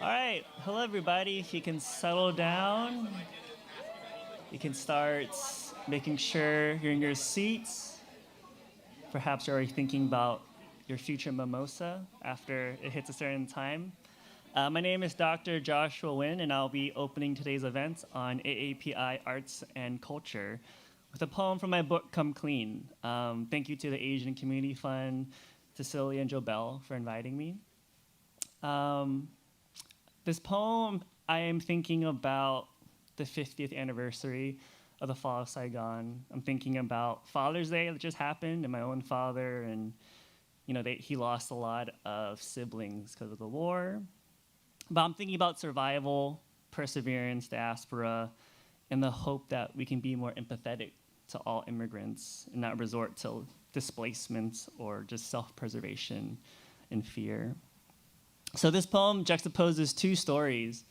right, hello everybody. If you can settle down, you can start making sure you're in your seats. Perhaps you're already thinking about your future mimosa after it hits a certain time. My name is Dr. Joshua Wynn, and I'll be opening today's event on AAPI Arts and Culture with a poem from my book, Come Clean. Thank you to the Asian Community Fund, Cecilia and Joe Bell for inviting me. This poem, I am thinking about the 50th anniversary of the fall of Saigon. I'm thinking about Father's Day that just happened, and my own father, and he lost a lot of siblings because of the war. But I'm thinking about survival, perseverance, diaspora, and the hope that we can be more empathetic to all immigrants and not resort to displacement or just self-preservation and fear. So this poem juxtaposes two stories.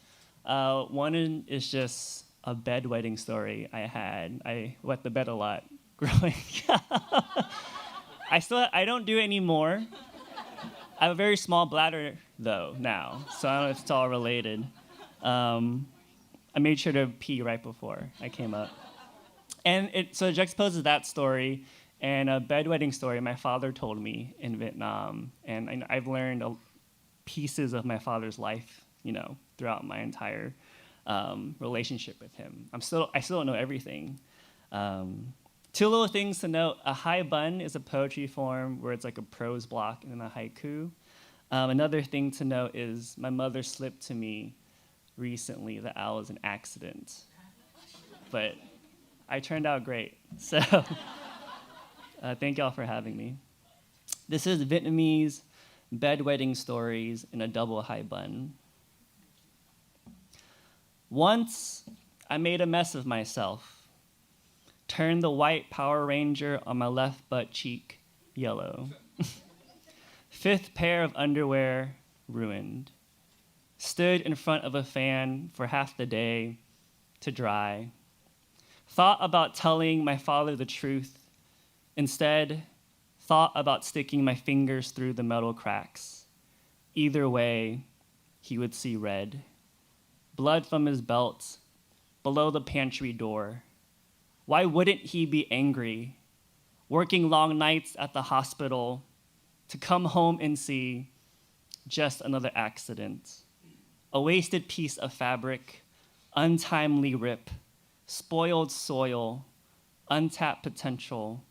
One is just a bedwetting story I had. I wet the bed a lot growing up. I don't do it anymore. I have a very small bladder, though, now, so I don't know if it's all related. I made sure to pee right before I came up. And it juxtaposes that story and a bedwetting story my father told me in Vietnam. And I've learned pieces of my father's life, throughout my entire relationship with him. I still don't know everything. Two little things to note: a high bun is a poetry form where it's like a prose block and then a haiku. Another thing to note is my mother slipped to me recently that I was an accident, but I turned out great. So thank y'all for having me. This is Vietnamese bedwetting stories in a double high bun. Once, I made a mess of myself, turned the white Power Ranger on my left butt cheek yellow. Fifth pair of underwear ruined. Stood in front of a fan for half the day to dry. Thought about telling my father the truth. Instead, thought about sticking my fingers through the metal cracks. Either way, he would see red. Blood from his belt, below the pantry door. Why wouldn't he be angry? Working long nights at the hospital to come home and see just another accident. A wasted piece of fabric, untimely rip, spoiled soil, untapped potential.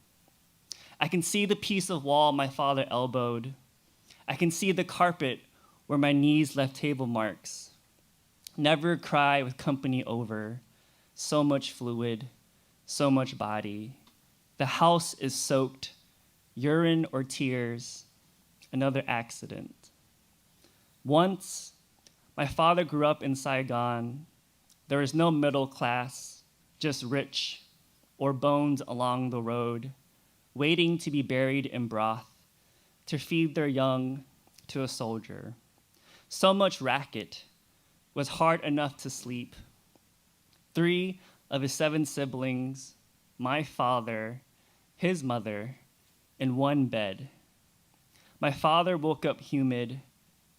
I can see the piece of wall my father elbowed. I can see the carpet where my knees left table marks. Never cry with company over. So much fluid, so much body. The house is soaked, urine or tears, another accident. Once, my father grew up in Saigon. There was no middle class, just rich, or bones along the road, waiting to be buried in broth, to feed their young to a soldier. So much racket was hard enough to sleep. 3 of his 7 siblings, my father, his mother, in one bed. My father woke up humid,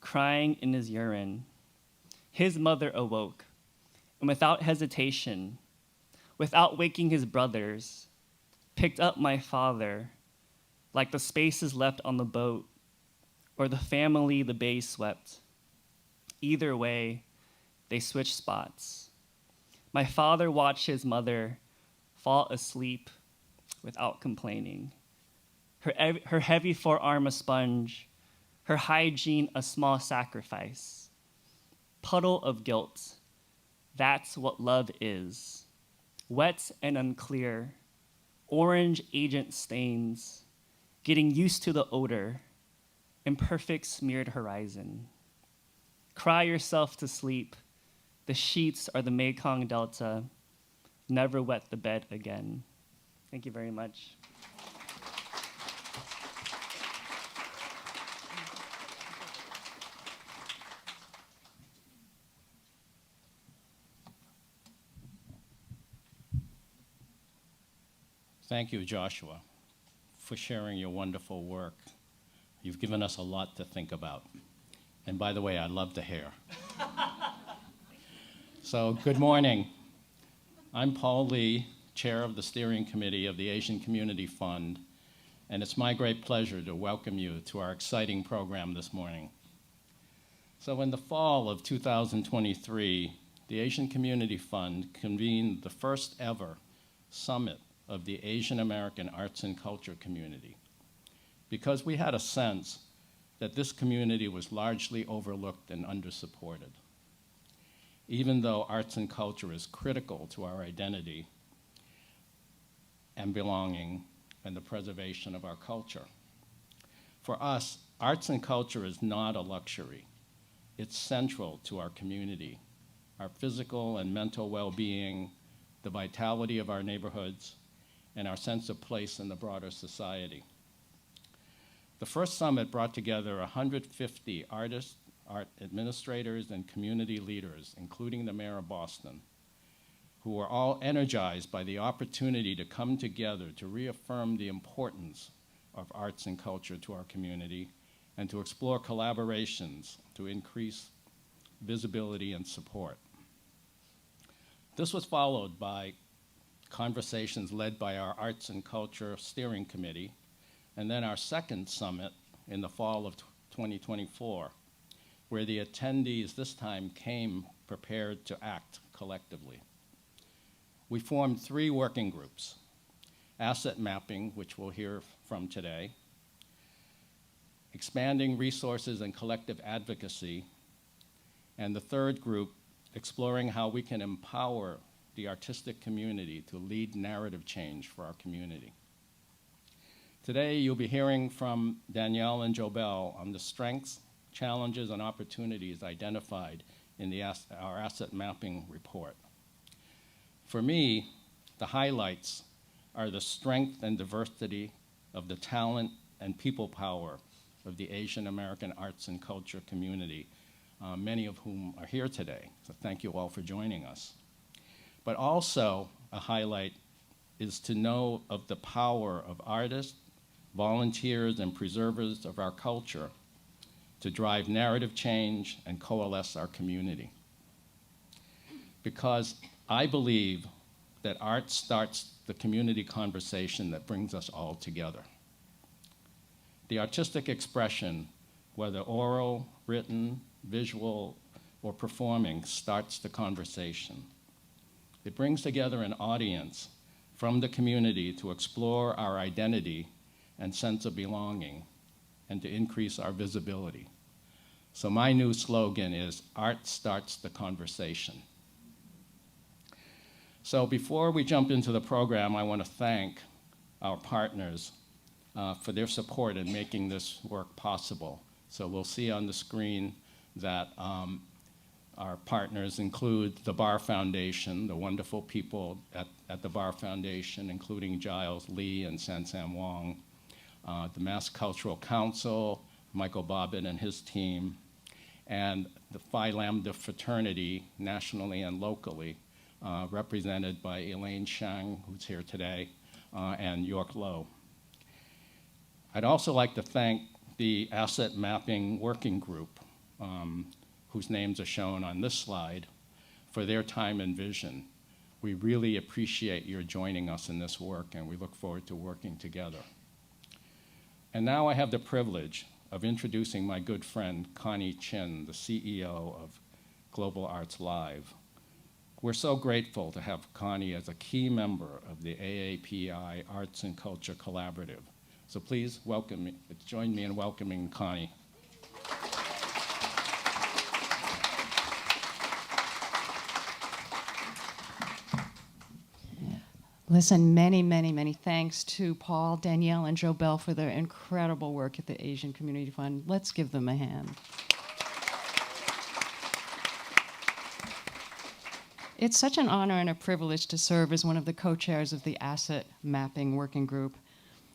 crying in his urine. His mother awoke, and without hesitation, without waking his brothers, picked up my father like the spaces left on the boat or the family the bay swept. Either way, they switched spots. My father watched his mother fall asleep without complaining. Her heavy forearm a sponge, her hygiene a small sacrifice. Puddle of guilt, that's what love is. Wet and unclear, orange agent stains, getting used to the odor, imperfect smeared horizon. Cry yourself to sleep. The sheets are the Mekong Delta. Never wet the bed again. Thank you very much. Thank you, Joshua, for sharing your wonderful work. You've given us a lot to think about. And by the way, I love the hair. So, good morning. I'm Paul Lee, Chair of the Steering Committee of the Asian Community Fund, and it's my great pleasure to welcome you to our exciting program this morning. So in the fall of 2023, the Asian Community Fund convened the first ever summit of the Asian American arts and culture community, because we had a sense that this community was largely overlooked and undersupported. Even though arts and culture is critical to our identity and belonging and the preservation of our culture. For us, arts and culture is not a luxury. It's central to our community, our physical and mental well-being, the vitality of our neighborhoods, and our sense of place in the broader society. The first summit brought together 150 artists, art administrators, and community leaders, including the mayor of Boston, who were all energized by the opportunity to come together to reaffirm the importance of arts and culture to our community and to explore collaborations to increase visibility and support. This was followed by conversations led by our Arts and Culture Steering Committee, and then our second summit in the fall of 2024, where the attendees this time came prepared to act collectively. We formed 3 working groups: asset mapping, which we'll hear from today, expanding resources and collective advocacy, and the third group, exploring how we can empower the artistic community to lead narrative change for our community. Today, you'll be hearing from Danielle and Jobel on the strengths, challenges, and opportunities identified in our asset mapping report. For me, the highlights are the strength and diversity of the talent and people power of the Asian American arts and culture community, many of whom are here today. So thank you all for joining us. But also a highlight is to know of the power of artists, volunteers, and preservers of our culture to drive narrative change and coalesce our community. Because I believe that art starts the community conversation that brings us all together. The artistic expression, whether oral, written, visual, or performing, starts the conversation. It brings together an audience from the community to explore our identity and sense of belonging and to increase our visibility. So my new slogan is, art starts the conversation. So before we jump into the program, I want to thank our partners for their support in making this work possible. So we'll see on the screen that our partners include the Barr Foundation, the wonderful people at the Barr Foundation, including Giles Lee and Sansan Wong, the Mass Cultural Council, Michael Bobbitt and his team, and the Phi Lambda fraternity, nationally and locally, represented by Elaine Shang, who's here today, and York Lowe. I'd also like to thank the Asset Mapping Working Group, whose names are shown on this slide, for their time and vision. We really appreciate your joining us in this work, and we look forward to working together. And now I have the privilege of introducing my good friend, Connie Chin, the CEO of Global Arts Live. We're so grateful to have Connie as a key member of the AAPI Arts and Culture Collaborative. So please join me in welcoming Connie. Listen, many, many, many thanks to Paul, Danielle, and Jobel for their incredible work at the Asian Community Fund. Let's give them a hand. It's such an honor and a privilege to serve as one of the co-chairs of the Asset Mapping Working Group.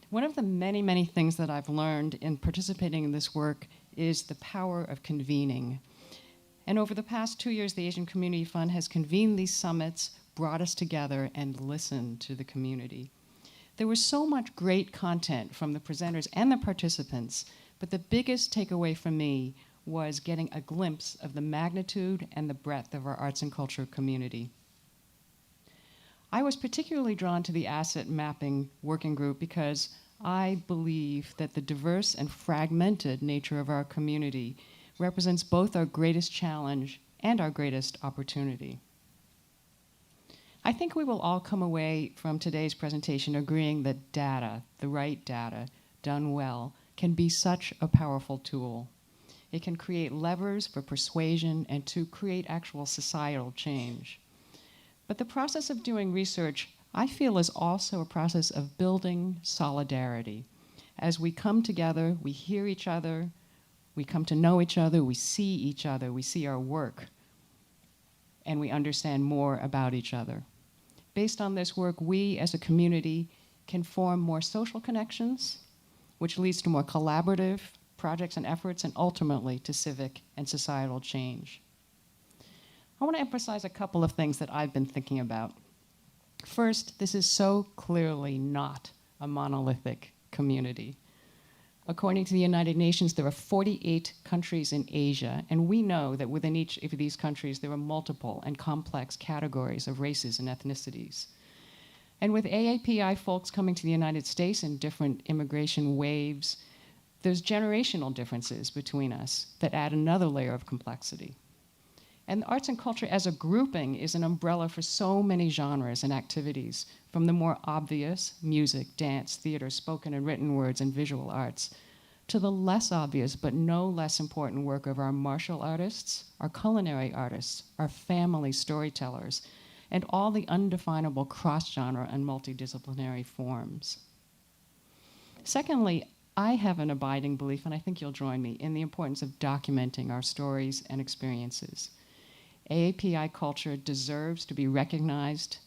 One of the many, many things that I've learned in participating in this work is the power of convening. And over the past 2 years, the Asian Community Fund has convened these summits, brought us together, and listened to the community. There was so much great content from the presenters and the participants, but the biggest takeaway for me was getting a glimpse of the magnitude and the breadth of our arts and culture community. I was particularly drawn to the asset mapping working group because I believe that the diverse and fragmented nature of our community represents both our greatest challenge and our greatest opportunity. I think we will all come away from today's presentation agreeing that data, the right data, done well, can be such a powerful tool. It can create levers for persuasion and to create actual societal change. But the process of doing research, I feel, is also a process of building solidarity. As we come together, we hear each other, we come to know each other, we see each other, we see our work, and we understand more about each other. Based on this work, we as a community can form more social connections, which leads to more collaborative projects and efforts, and ultimately to civic and societal change. I want to emphasize a couple of things that I've been thinking about. First, this is so clearly not a monolithic community. According to the United Nations, there are 48 countries in Asia, and we know that within each of these countries there are multiple and complex categories of races and ethnicities. And with AAPI folks coming to the United States in different immigration waves, there's generational differences between us that add another layer of complexity. And the arts and culture as a grouping is an umbrella for so many genres and activities, from the more obvious, music, dance, theater, spoken and written words, and visual arts, to the less obvious but no less important work of our martial artists, our culinary artists, our family storytellers, and all the undefinable cross-genre and multidisciplinary forms. Secondly, I have an abiding belief, and I think you'll join me, in the importance of documenting our stories and experiences. AAPI culture deserves to be recognized,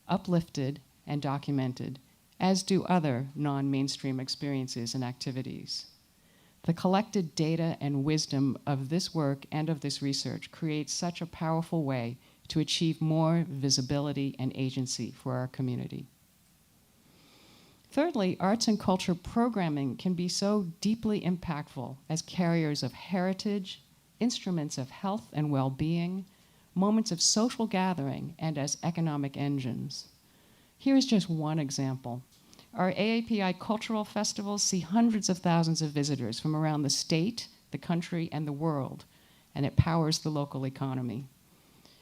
uplifted, and documented, as do other non-mainstream experiences and activities. The collected data and wisdom of this work and of this research creates such a powerful way to achieve more visibility and agency for our community. Thirdly, arts and culture programming can be so deeply impactful as carriers of heritage, instruments of health and well-being, moments of social gathering, and as economic engines. Here is just one example. Our AAPI cultural festivals see hundreds of thousands of visitors from around the state, the country, and the world, and it powers the local economy.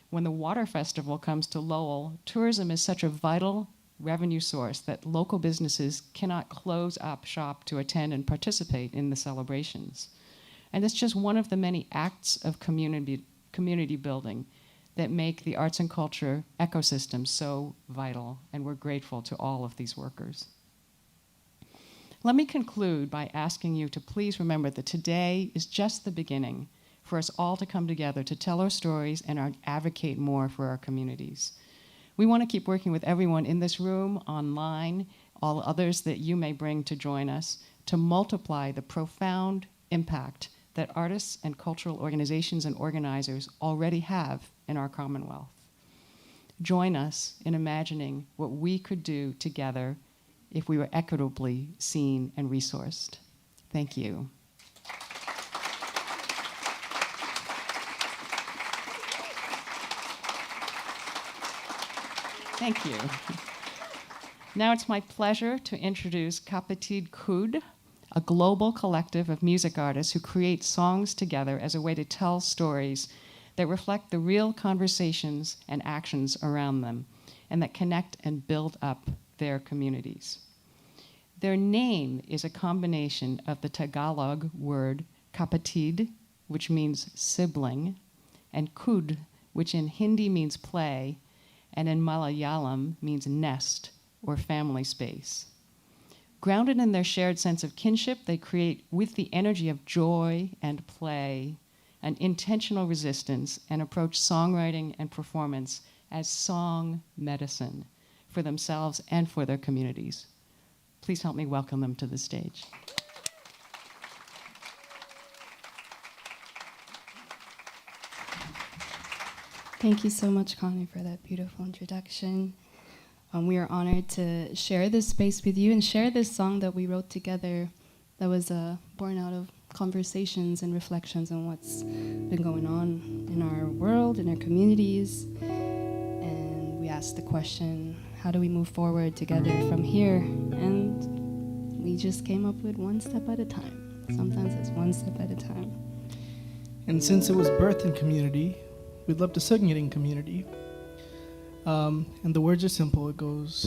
When the Water Festival comes to Lowell, tourism is such a vital revenue source that local businesses cannot close up shop to attend and participate in the celebrations. And it's just one of the many acts of community building that make the arts and culture ecosystem so vital, and we're grateful to all of these workers. Let me conclude by asking you to please remember that today is just the beginning for us all to come together to tell our stories and advocate more for our communities. We want to keep working with everyone in this room, online, all others that you may bring to join us, to multiply the profound impact that artists and cultural organizations and organizers already have in our Commonwealth. Join us in imagining what we could do together if we were equitably seen and resourced. Thank you. Thank you. Now it's my pleasure to introduce Kapatid Kud, a global collective of music artists who create songs together as a way to tell stories that reflect the real conversations and actions around them, and that connect and build up their communities. Their name is a combination of the Tagalog word kapatid, which means sibling, and kud, which in Hindi means play, and in Malayalam means nest or family space. Grounded in their shared sense of kinship, they create with the energy of joy and play an intentional resistance and approach songwriting and performance as song medicine for themselves and for their communities. Please help me welcome them to the stage. Thank you so much, Connie, for that beautiful introduction. We are honored to share this space with you and share this song that we wrote together that was born out of conversations and reflections on what's been going on in our world, in our communities. And we asked the question, how do we move forward together from here? And we just came up with one step at a time. Sometimes it's one step at a time. And since it was birthed in community, we'd love to sing it in community. And the words are simple. It goes,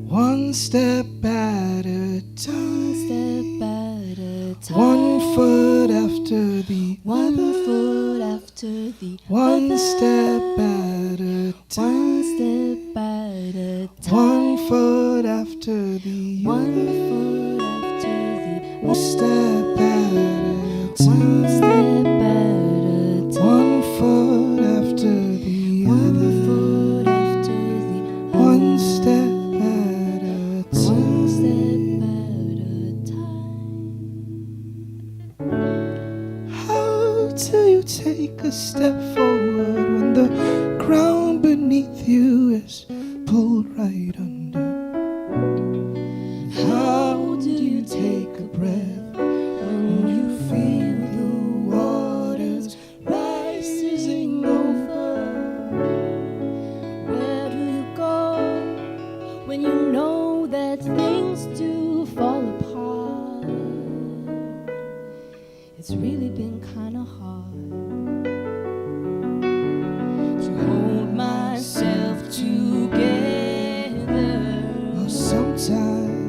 one step at a time. One step at a time. One foot after the One other. foot after the One other. step at a time. One step at a time. One foot after the One other. foot after the One step at a One time. step at a time. One foot after the One other. foot after the One other. step at a One time. step at a time. How do you take a step forward when the ground beneath you is pulled right under? How do you take a breath when you feel the waters rising over? Where do you go when you know that things do fall apart? It's really been kind of hard to hold myself together. Or sometimes,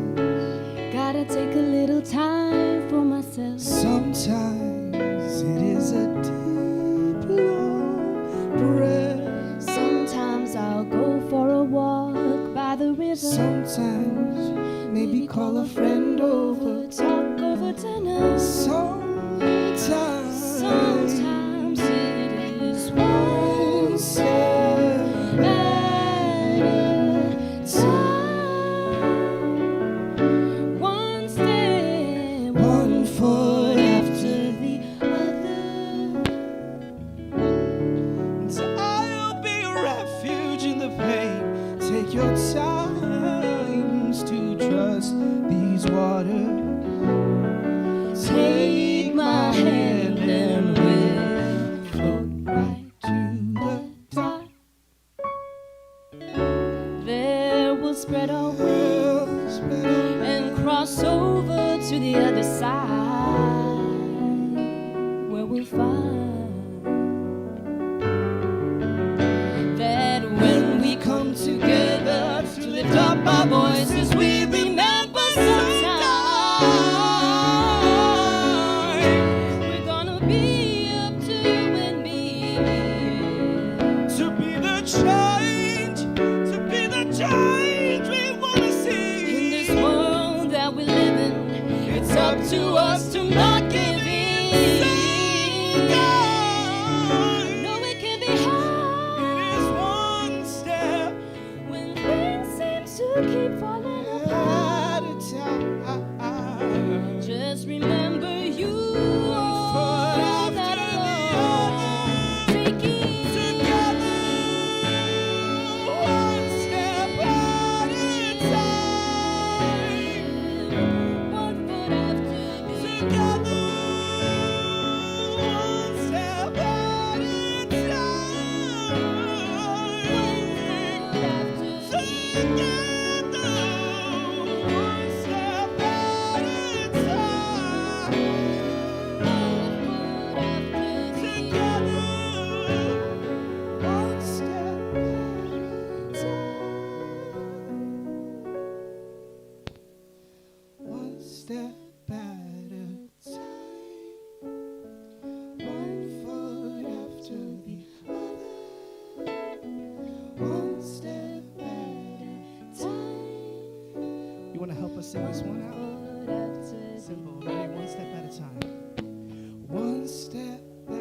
Gotta take a little time for myself. sometimes it is a deep, long breath. Sometimes I'll go for a walk by the river. Sometimes, maybe call a friend over. Talk over dinner. Sometimes, Sometimes it is one step at a time. One step, One foot after the other. So I'll be a refuge in the pain. Take your times to trust these waters. Take my hand and we'll float right to the top. There we'll spread our wings and cross over to the other side, where we'll find that when we come together to lift up our voices, we remember sometime we're gonna be up to you and me. To be the change we wanna In see. this world that we live in, it's up to us to not give in. No, it can be It hard is one step when things seem to keep falling at apart. a time. Just remember you foot are after not the alone. Take it Together, one step at a time. one foot after the Together, one step at a time. Together, one step at a time. Together, one step at a time. One step at a time. One foot after the other. One step at a time. You want to help us sing this one out? Simple. Ready? One step at a time. One step at a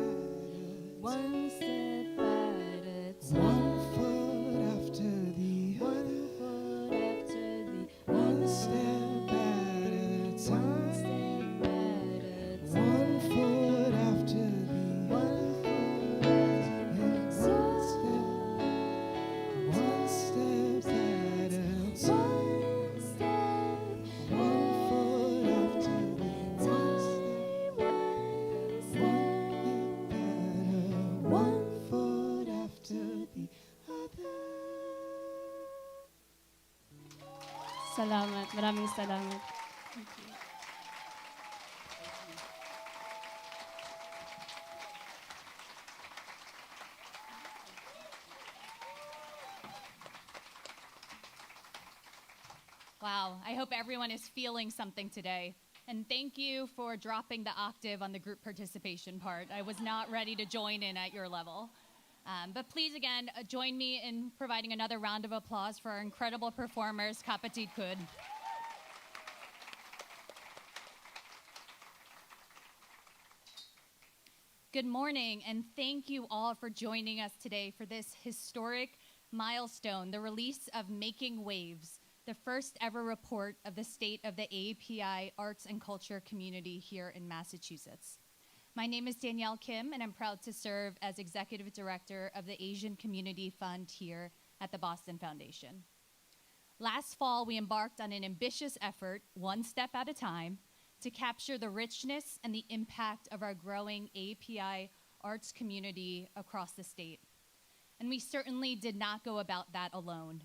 One step at a time. One foot after the One other. foot after the One other. step at a One time. step at a time. One foot after the One foot One step at a time. one step One foot after the time. salamat. Maraming salamat. Thank you. Wow, I hope everyone is feeling something today. And thank you for dropping the octave on the group participation part. I was not ready to join in at your level. But please, again, join me in providing another round of applause for our incredible performers, Kapatid Kud. Good morning, and thank you all for joining us today for this historic milestone, the release of Making Waves, the first ever report of the state of the AAPI arts and culture community here in Massachusetts. My name is Danielle Kim, and I'm proud to serve as Executive Director of the Asian Community Fund here at the Boston Foundation. Last fall, we embarked on an ambitious effort, one step at a time, to capture the richness and the impact of our growing AAPI arts community across the state. And we certainly did not go about that alone.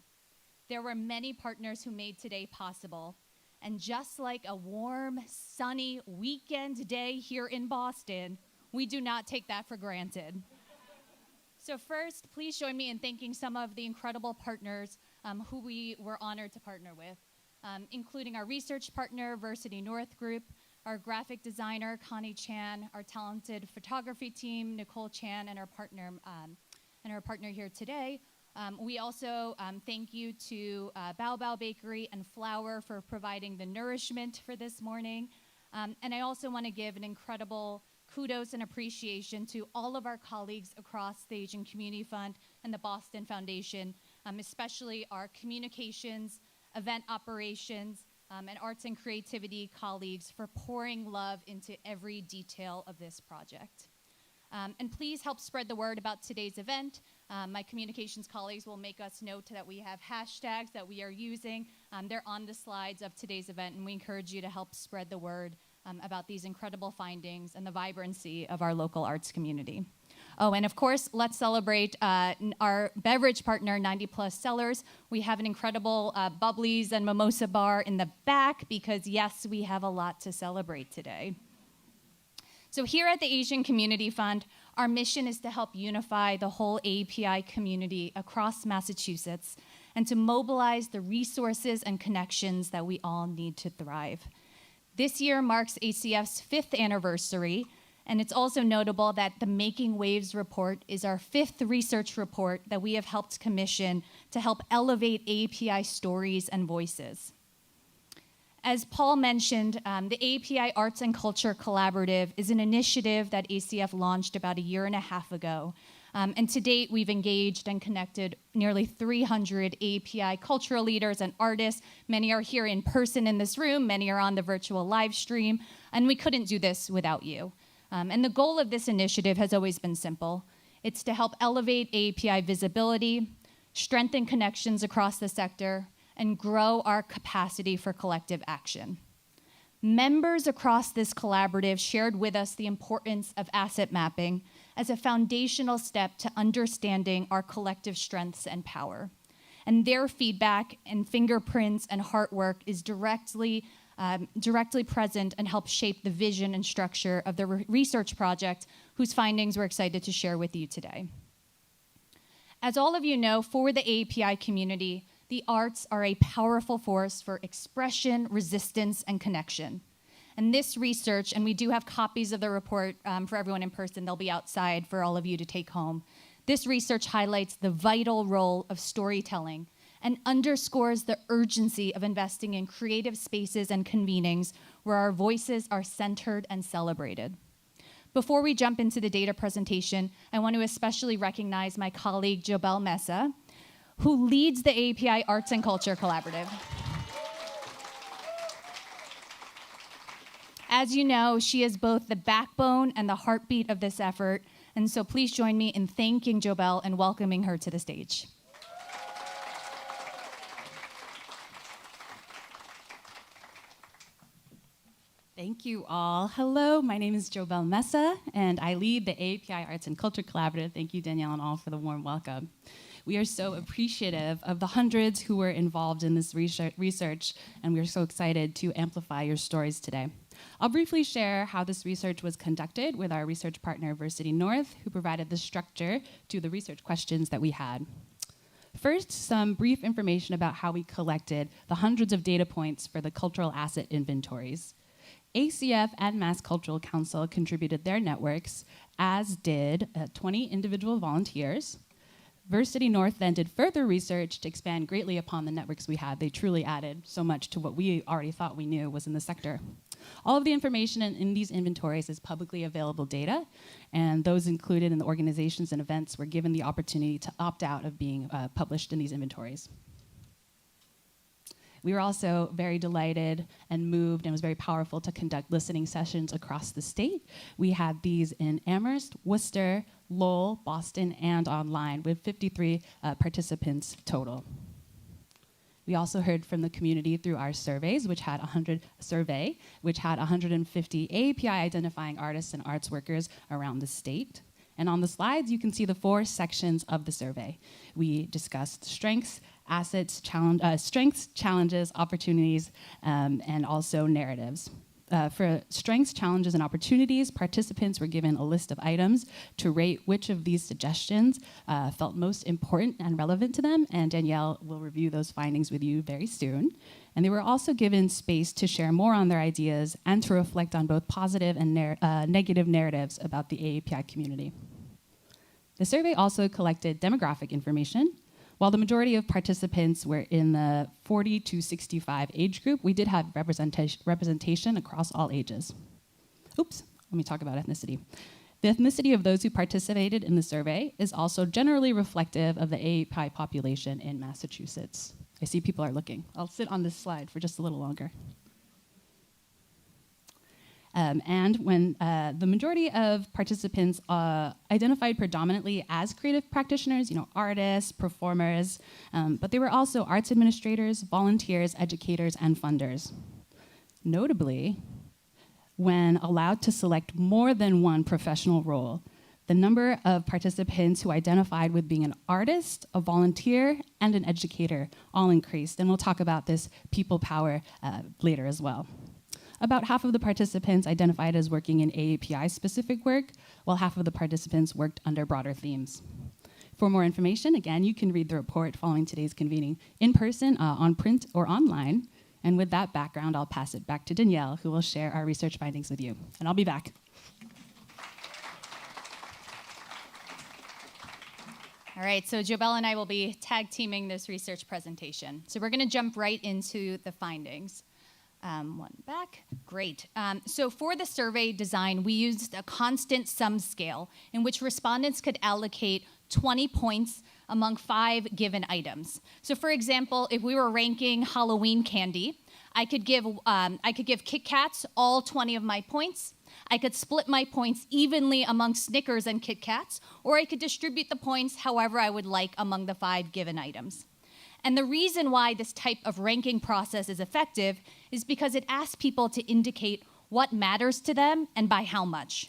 There were many partners who made today possible. And just like a warm, sunny weekend day here in Boston, we do not take that for granted. So first, please join me in thanking some of the incredible partners who we were honored to partner with, including our research partner, Versity North Group, our graphic designer, Connie Chan, our talented photography team, Nicole Chan, and our partner here today. We also thank you to Bao Bao Bakery and Flour for providing the nourishment for this morning. And I also want to give an incredible kudos and appreciation to all of our colleagues across the Asian Community Fund and the Boston Foundation, especially our communications, event operations, and arts and creativity colleagues for pouring love into every detail of this project. And please help spread the word about today's event. My communications colleagues will make us note that we have hashtags that we are using. They're on the slides of today's event, and we encourage you to help spread the word about these incredible findings and the vibrancy of our local arts community. Oh, and of course, let's celebrate our beverage partner, 90 Plus Cellars. We have an incredible bubblies and mimosa bar in the back because, yes, we have a lot to celebrate today. So here at the Asian Community Fund, our mission is to help unify the whole AAPI community across Massachusetts and to mobilize the resources and connections that we all need to thrive. This year marks ACF's 5th anniversary, and it's also notable that the Making Waves report is our 5th research report that we have helped commission to help elevate AAPI stories and voices. As Paul mentioned, the AAPI Arts and Culture Collaborative is an initiative that ACF launched about a year and a half ago. And to date, we've engaged and connected nearly 300 AAPI cultural leaders and artists. Many are here in person in this room, many are on the virtual live stream, and we couldn't do this without you. And the goal of this initiative has always been simple. It's to help elevate AAPI visibility, strengthen connections across the sector, and grow our capacity for collective action. Members across this collaborative shared with us the importance of asset mapping as a foundational step to understanding our collective strengths and power. And their feedback and fingerprints and heart work is directly present and helps shape the vision and structure of the research project whose findings we're excited to share with you today. As all of you know, for the AAPI community, the arts are a powerful force for expression, resistance, and connection. And this research, and we do have copies of the report for everyone in person, they'll be outside for all of you to take home. This research highlights the vital role of storytelling and underscores the urgency of investing in creative spaces and convenings where our voices are centered and celebrated. Before we jump into the data presentation, I want to especially recognize my colleague, Jobel Mesa, who leads the AAPI Arts and Culture Collaborative. As you know, she is both the backbone and the heartbeat of this effort, and so please join me in thanking Jobel and welcoming her to the stage. Thank you all. Hello, my name is Jobel Mesa, and I lead the AAPI Arts and Culture Collaborative. Thank you, Danielle and all, for the warm welcome. We are so appreciative of the hundreds who were involved in this research, and we are so excited to amplify your stories today. I'll briefly share how this research was conducted with our research partner, Versity North, who provided the structure to the research questions that we had. First, some brief information about how we collected the hundreds of data points for the cultural asset inventories. ACF and Mass Cultural Council contributed their networks, as did 20 individual volunteers. Versity North then did further research to expand greatly upon the networks we had. They truly added so much to what we already thought we knew was in the sector. All of the information in these inventories is publicly available data, and those included in the organizations and events were given the opportunity to opt out of being published in these inventories. We were also very delighted and moved, and it was very powerful to conduct listening sessions across the state. We had these in Amherst, Worcester, Lowell, Boston, and online, with 53 participants total. We also heard from the community through our surveys, which had 150 AAPI identifying artists and arts workers around the state. And on the slides, you can see the 4 sections of the survey. We discussed strengths, assets, strengths, challenges, opportunities, and also narratives. For strengths, challenges, and opportunities, participants were given a list of items to rate which of these suggestions felt most important and relevant to them, and Danielle will review those findings with you very soon. And they were also given space to share more on their ideas and to reflect on both positive and negative narratives about the AAPI community. The survey also collected demographic information. While the majority of participants were in the 40 to 65 age group, we did have representation across all ages. Oops, let me talk about ethnicity. The ethnicity of those who participated in the survey is also generally reflective of the AAPI population in Massachusetts. I see people are looking. I'll sit on this slide for just a little longer. And when the majority of participants identified predominantly as creative practitioners, artists, performers, but they were also arts administrators, volunteers, educators, and funders. Notably, when allowed to select more than one professional role, the number of participants who identified with being an artist, a volunteer, and an educator all increased. And we'll talk about this people power later as well. About half of the participants identified as working in AAPI-specific work, while half of the participants worked under broader themes. For more information, again, you can read the report following today's convening in person, on print, or online. And with that background, I'll pass it back to Danielle, who will share our research findings with you. And I'll be back. All right, so Jobelle and I will be tag teaming this research presentation. So we're gonna jump right into the findings. One back, great. So for the survey design, we used a constant sum scale in which respondents could allocate 20 points among 5 given items. So for example, if we were ranking Halloween candy, I could give Kit Kats all 20 of my points. I could split my points evenly among Snickers and Kit Kats, or I could distribute the points however I would like among the 5 given items. And the reason why this type of ranking process is effective is because it asks people to indicate what matters to them and by how much.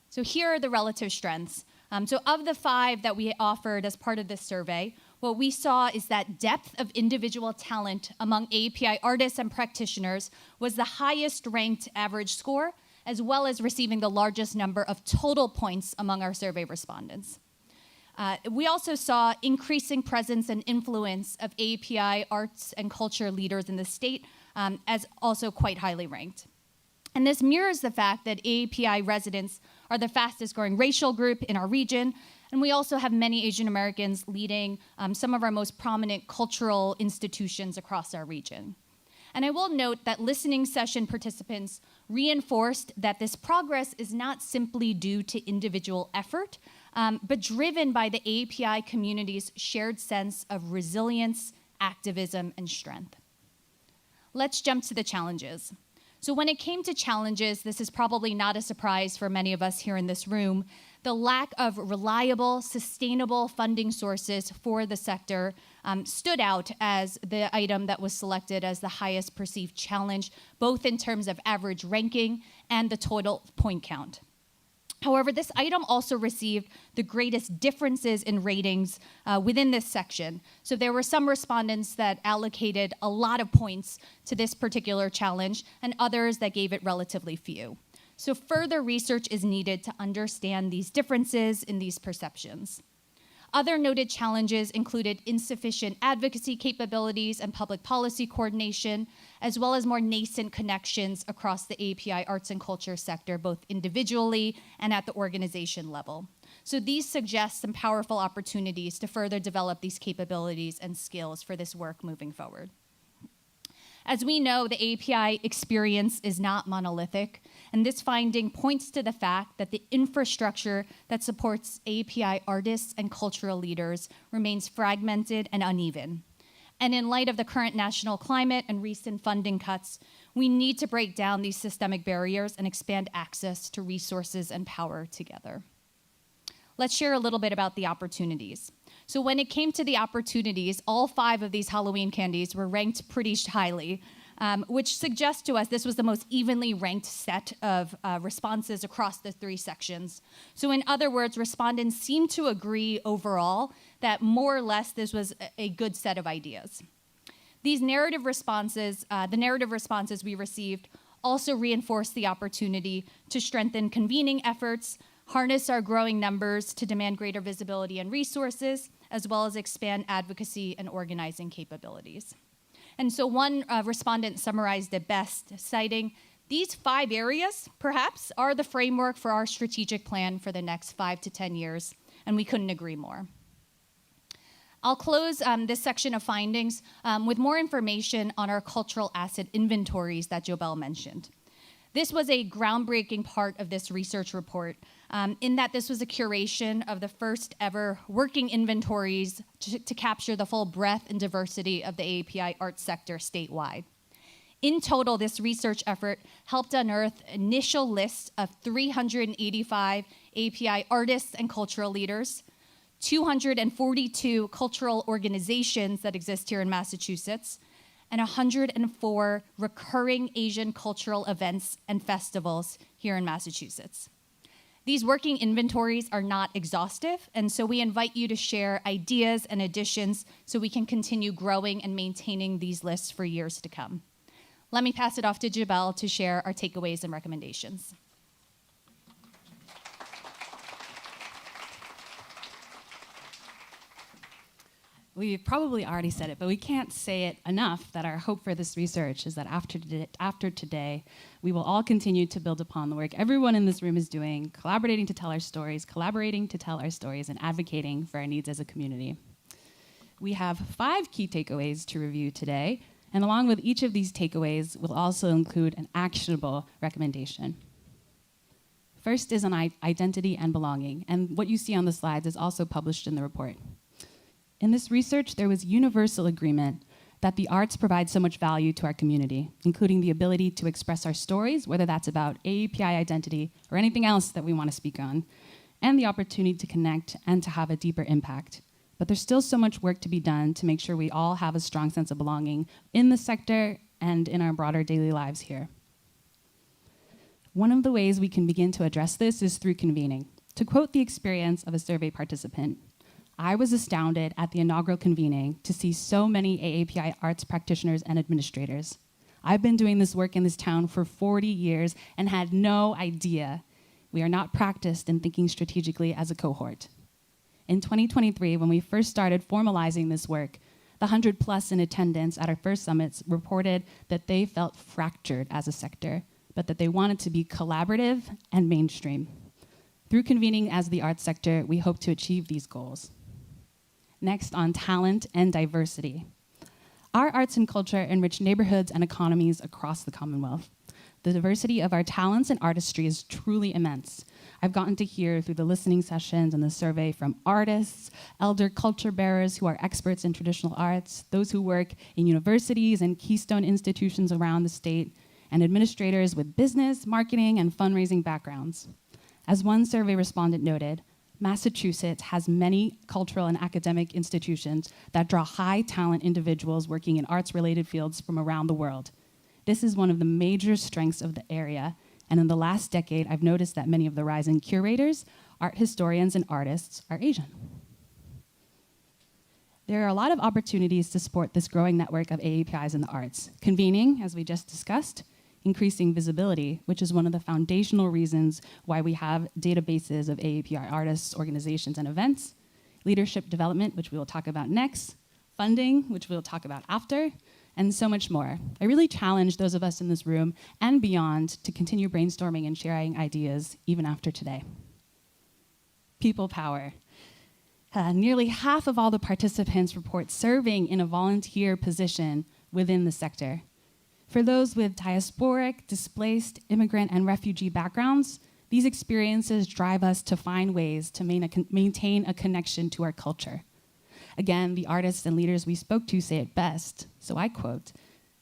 So here are the relative strengths. So of the 5 that we offered as part of this survey, what we saw is that depth of individual talent among AAPI artists and practitioners was the highest ranked average score, as well as receiving the largest number of total points among our survey respondents. We also saw increasing presence and influence of AAPI arts and culture leaders in the state as also quite highly ranked. And this mirrors the fact that AAPI residents are the fastest growing racial group in our region, and we also have many Asian Americans leading some of our most prominent cultural institutions across our region. And I will note that listening session participants reinforced that this progress is not simply due to individual effort, but driven by the AAPI community's shared sense of resilience, activism, and strength. Let's jump to the challenges. So when it came to challenges, this is probably not a surprise for many of us here in this room. The lack of reliable, sustainable funding sources for the sector stood out as the item that was selected as the highest perceived challenge, both in terms of average ranking and the total point count. However, this item also received the greatest differences in ratings within this section. So there were some respondents that allocated a lot of points to this particular challenge and others that gave it relatively few. So further research is needed to understand these differences in these perceptions. Other noted challenges included insufficient advocacy capabilities and public policy coordination, as well as more nascent connections across the AAPI arts and culture sector, both individually and at the organization level. So these suggest some powerful opportunities to further develop these capabilities and skills for this work moving forward. As we know, the AAPI experience is not monolithic, and this finding points to the fact that the infrastructure that supports AAPI artists and cultural leaders remains fragmented and uneven. And in light of the current national climate and recent funding cuts, we need to break down these systemic barriers and expand access to resources and power together. Let's share a little bit about the opportunities. So when it came to the opportunities, all 5 of these Halloween candies were ranked pretty highly, which suggests to us this was the most evenly ranked set of responses across the 3 sections. So in other words, respondents seemed to agree overall that more or less this was a good set of ideas. These narrative responses, the narrative responses we received also reinforced the opportunity to strengthen convening efforts, harness our growing numbers to demand greater visibility and resources, as well as expand advocacy and organizing capabilities. And so one respondent summarized it best, citing, "These 5 areas, perhaps, are the framework for our strategic plan for the next 5 to 10 years, and we couldn't agree more." I'll close this section of findings with more information on our cultural asset inventories that Jobel mentioned. This was a groundbreaking part of this research report, in that this was a curation of the first ever working inventories to capture the full breadth and diversity of the AAPI arts sector statewide. In total, this research effort helped unearth initial lists of 385 AAPI artists and cultural leaders, 242 cultural organizations that exist here in Massachusetts, and 104 recurring Asian cultural events and festivals here in Massachusetts. These working inventories are not exhaustive, and so we invite you to share ideas and additions so we can continue growing and maintaining these lists for years to come. Let me pass it off to Jobel to share our takeaways and recommendations. We've probably already said it, but we can't say it enough that our hope for this research is that after today, we will all continue to build upon the work everyone in this room is doing, collaborating to tell our stories, and advocating for our needs as a community. We have 5 key takeaways to review today, and along with each of these takeaways, we'll also include an actionable recommendation. First is on identity and belonging, and what you see on the slides is also published in the report. In this research, there was universal agreement that the arts provide so much value to our community, including the ability to express our stories, whether that's about AAPI identity or anything else that we want to speak on, and the opportunity to connect and to have a deeper impact. But there's still so much work to be done to make sure we all have a strong sense of belonging in the sector and in our broader daily lives here. One of the ways we can begin to address this is through convening. To quote the experience of a survey participant, "I was astounded at the inaugural convening to see so many AAPI arts practitioners and administrators. I've been doing this work in this town for 40 years and had no idea we are not practiced in thinking strategically as a cohort." In 2023, when we first started formalizing this work, the 100+ in attendance at our first summits reported that they felt fractured as a sector, but that they wanted to be collaborative and mainstream. Through convening as the arts sector, we hope to achieve these goals. Next, on talent and diversity. Our arts and culture enrich neighborhoods and economies across the Commonwealth. The diversity of our talents and artistry is truly immense. I've gotten to hear through the listening sessions and the survey from artists, elder culture bearers who are experts in traditional arts, those who work in universities and keystone institutions around the state, and administrators with business, marketing, and fundraising backgrounds. As one survey respondent noted, Massachusetts has many cultural and academic institutions that draw high talent individuals working in arts-related fields from around the world. This is one of the major strengths of the area, And in the last decade, I've noticed that many of the rising curators, art historians, and artists are Asian. There are a lot of opportunities to support this growing network of AAPIs in the arts. Convening, as we just discussed, increasing visibility, which is one of the foundational reasons why we have databases of AAPI artists, organizations, and events. Leadership development, which we will talk about next. Funding, which we'll talk about after, and so much more. I really challenge those of us in this room and beyond to continue brainstorming and sharing ideas even after today. People power. Nearly half of all the participants report serving in a volunteer position within the sector. For those with diasporic, displaced, immigrant, and refugee backgrounds, these experiences drive us to find ways to maintain a connection to our culture. Again, the artists and leaders we spoke to say it best, so I quote,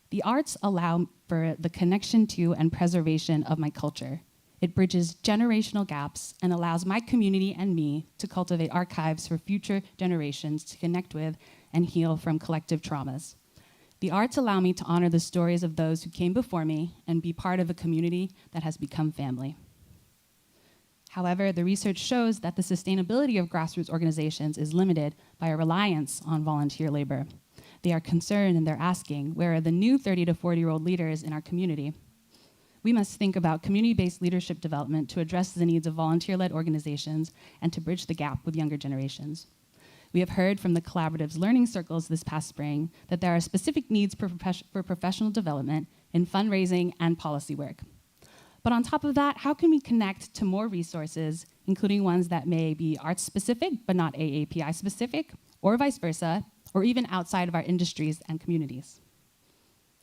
"The arts allow for the connection to and preservation of my culture. It bridges generational gaps and allows my community and me to cultivate archives for future generations to connect with and heal from collective traumas. The arts allow me to honor the stories of those who came before me and be part of a community that has become family." However, the research shows that the sustainability of grassroots organizations is limited by a reliance on volunteer labor. They are concerned and they're asking, where are the new 30 to 40-year-old leaders in our community? We must think about community-based leadership development to address the needs of volunteer-led organizations and to bridge the gap with younger generations. We have heard from the Collaborative's learning circles this past spring that there are specific needs for professional development in fundraising and policy work. But on top of that, how can we connect to more resources, including ones that may be arts-specific but not AAPI-specific, or vice versa, or even outside of our industries and communities?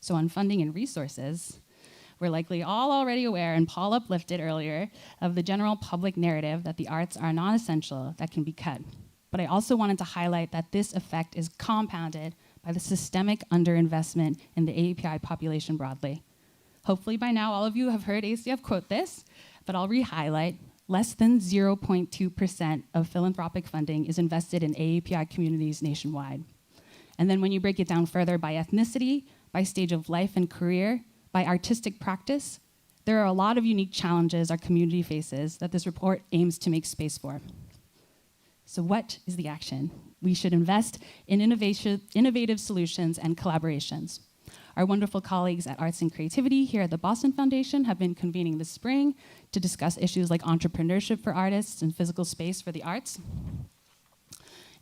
So on funding and resources, we're likely all already aware, and Paul uplifted earlier, of the general public narrative that the arts are non-essential, that can be cut. But I also wanted to highlight that this effect is compounded by the systemic underinvestment in the AAPI population broadly. Hopefully by now all of you have heard ACF quote this, but I'll re-highlight. Less than 0.2% of philanthropic funding is invested in AAPI communities nationwide. And then when you break it down further by ethnicity, by stage of life and career, by artistic practice, there are a lot of unique challenges our community faces that this report aims to make space for. So what is the action? We should invest in innovative solutions and collaborations. Our wonderful colleagues at Arts and Creativity here at the Boston Foundation have been convening this spring to discuss issues like entrepreneurship for artists and physical space for the arts.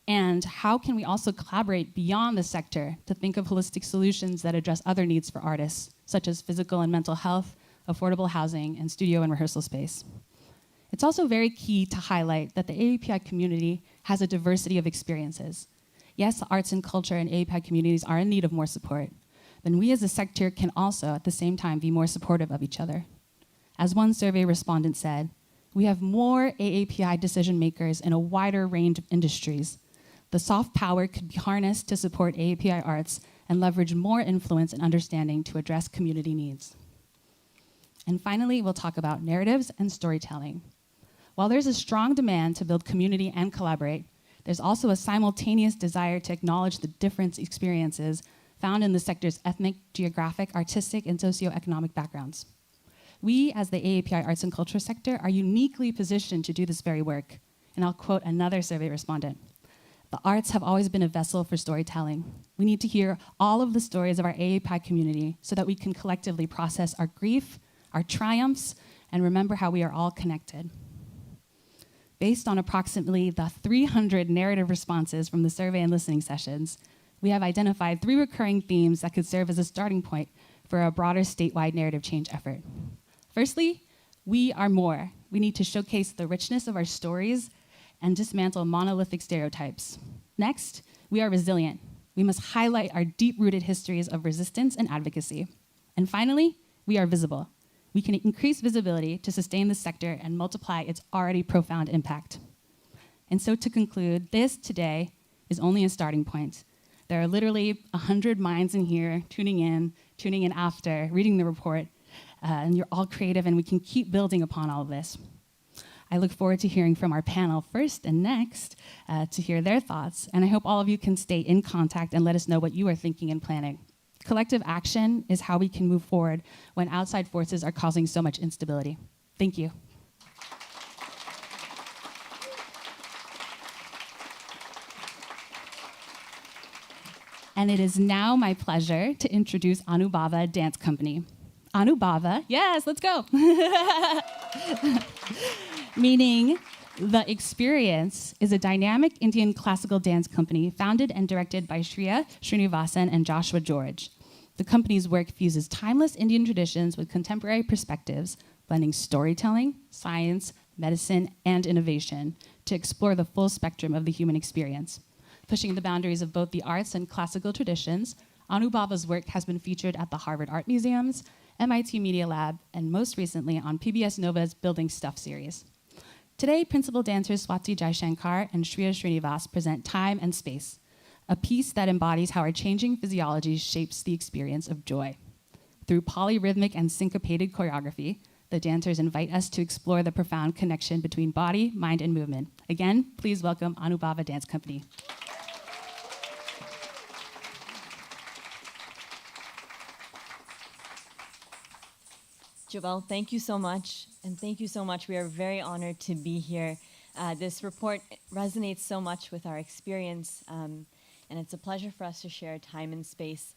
And how can we also collaborate beyond the sector to think of holistic solutions that address other needs for artists, such as physical and mental health, affordable housing, and studio and rehearsal space? It's also very key to highlight that the AAPI community has a diversity of experiences. Yes, the arts and culture and AAPI communities are in need of more support, then we as a sector can also, at the same time, be more supportive of each other. As one survey respondent said, we have more AAPI decision makers in a wider range of industries. The soft power could be harnessed to support AAPI arts and leverage more influence and understanding to address community needs. And finally, we'll talk about narratives and storytelling. While there's a strong demand to build community and collaborate, there's also a simultaneous desire to acknowledge the different experiences found in the sector's ethnic, geographic, artistic, and socioeconomic backgrounds. We, as the AAPI arts and culture sector, are uniquely positioned to do this very work. And I'll quote another survey respondent. "The arts have always been a vessel for storytelling. We need to hear all of the stories of our AAPI community so that we can collectively process our grief, our triumphs, and remember how we are all connected." Based on approximately the 300 narrative responses from the survey and listening sessions, we have identified 3 recurring themes that could serve as a starting point for a broader statewide narrative change effort. Firstly, we are more. We need to showcase the richness of our stories and dismantle monolithic stereotypes. Next, we are resilient. We must highlight our deep-rooted histories of resistance and advocacy. And finally, we are visible. We can increase visibility to sustain the sector and multiply its already profound impact. And so to conclude, this today is only a starting point. There are literally 100 minds in here tuning in after, reading the report, and you're all creative and we can keep building upon all of this. I look forward to hearing from our panel first and next to hear their thoughts, and I hope all of you can stay in contact and let us know what you are thinking and planning. Collective action is how we can move forward when outside forces are causing so much instability. Thank you. And it is now my pleasure to introduce Anubhava Dance Company. Anubhava, yes, let's go. Meaning the experience is a dynamic Indian classical dance company founded and directed by Shreya Srinivasan and Joshua George. The company's work fuses timeless Indian traditions with contemporary perspectives, blending storytelling, science, medicine, and innovation to explore the full spectrum of the human experience. Pushing the boundaries of both the arts and classical traditions, Anubhava's work has been featured at the Harvard Art Museums, MIT Media Lab, and most recently on PBS Nova's Building Stuff series. Today, principal dancers Swati Jaishankar and Shreya Srinivas present Time and Space, a piece that embodies how our changing physiology shapes the experience of joy. Through polyrhythmic and syncopated choreography, the dancers invite us to explore the profound connection between body, mind, and movement. Again, please welcome Anubhava Dance Company. Joelle, thank you so much, and thank you so much. We are very honored to be here. This report resonates so much with our experience, and it's a pleasure for us to share time and space.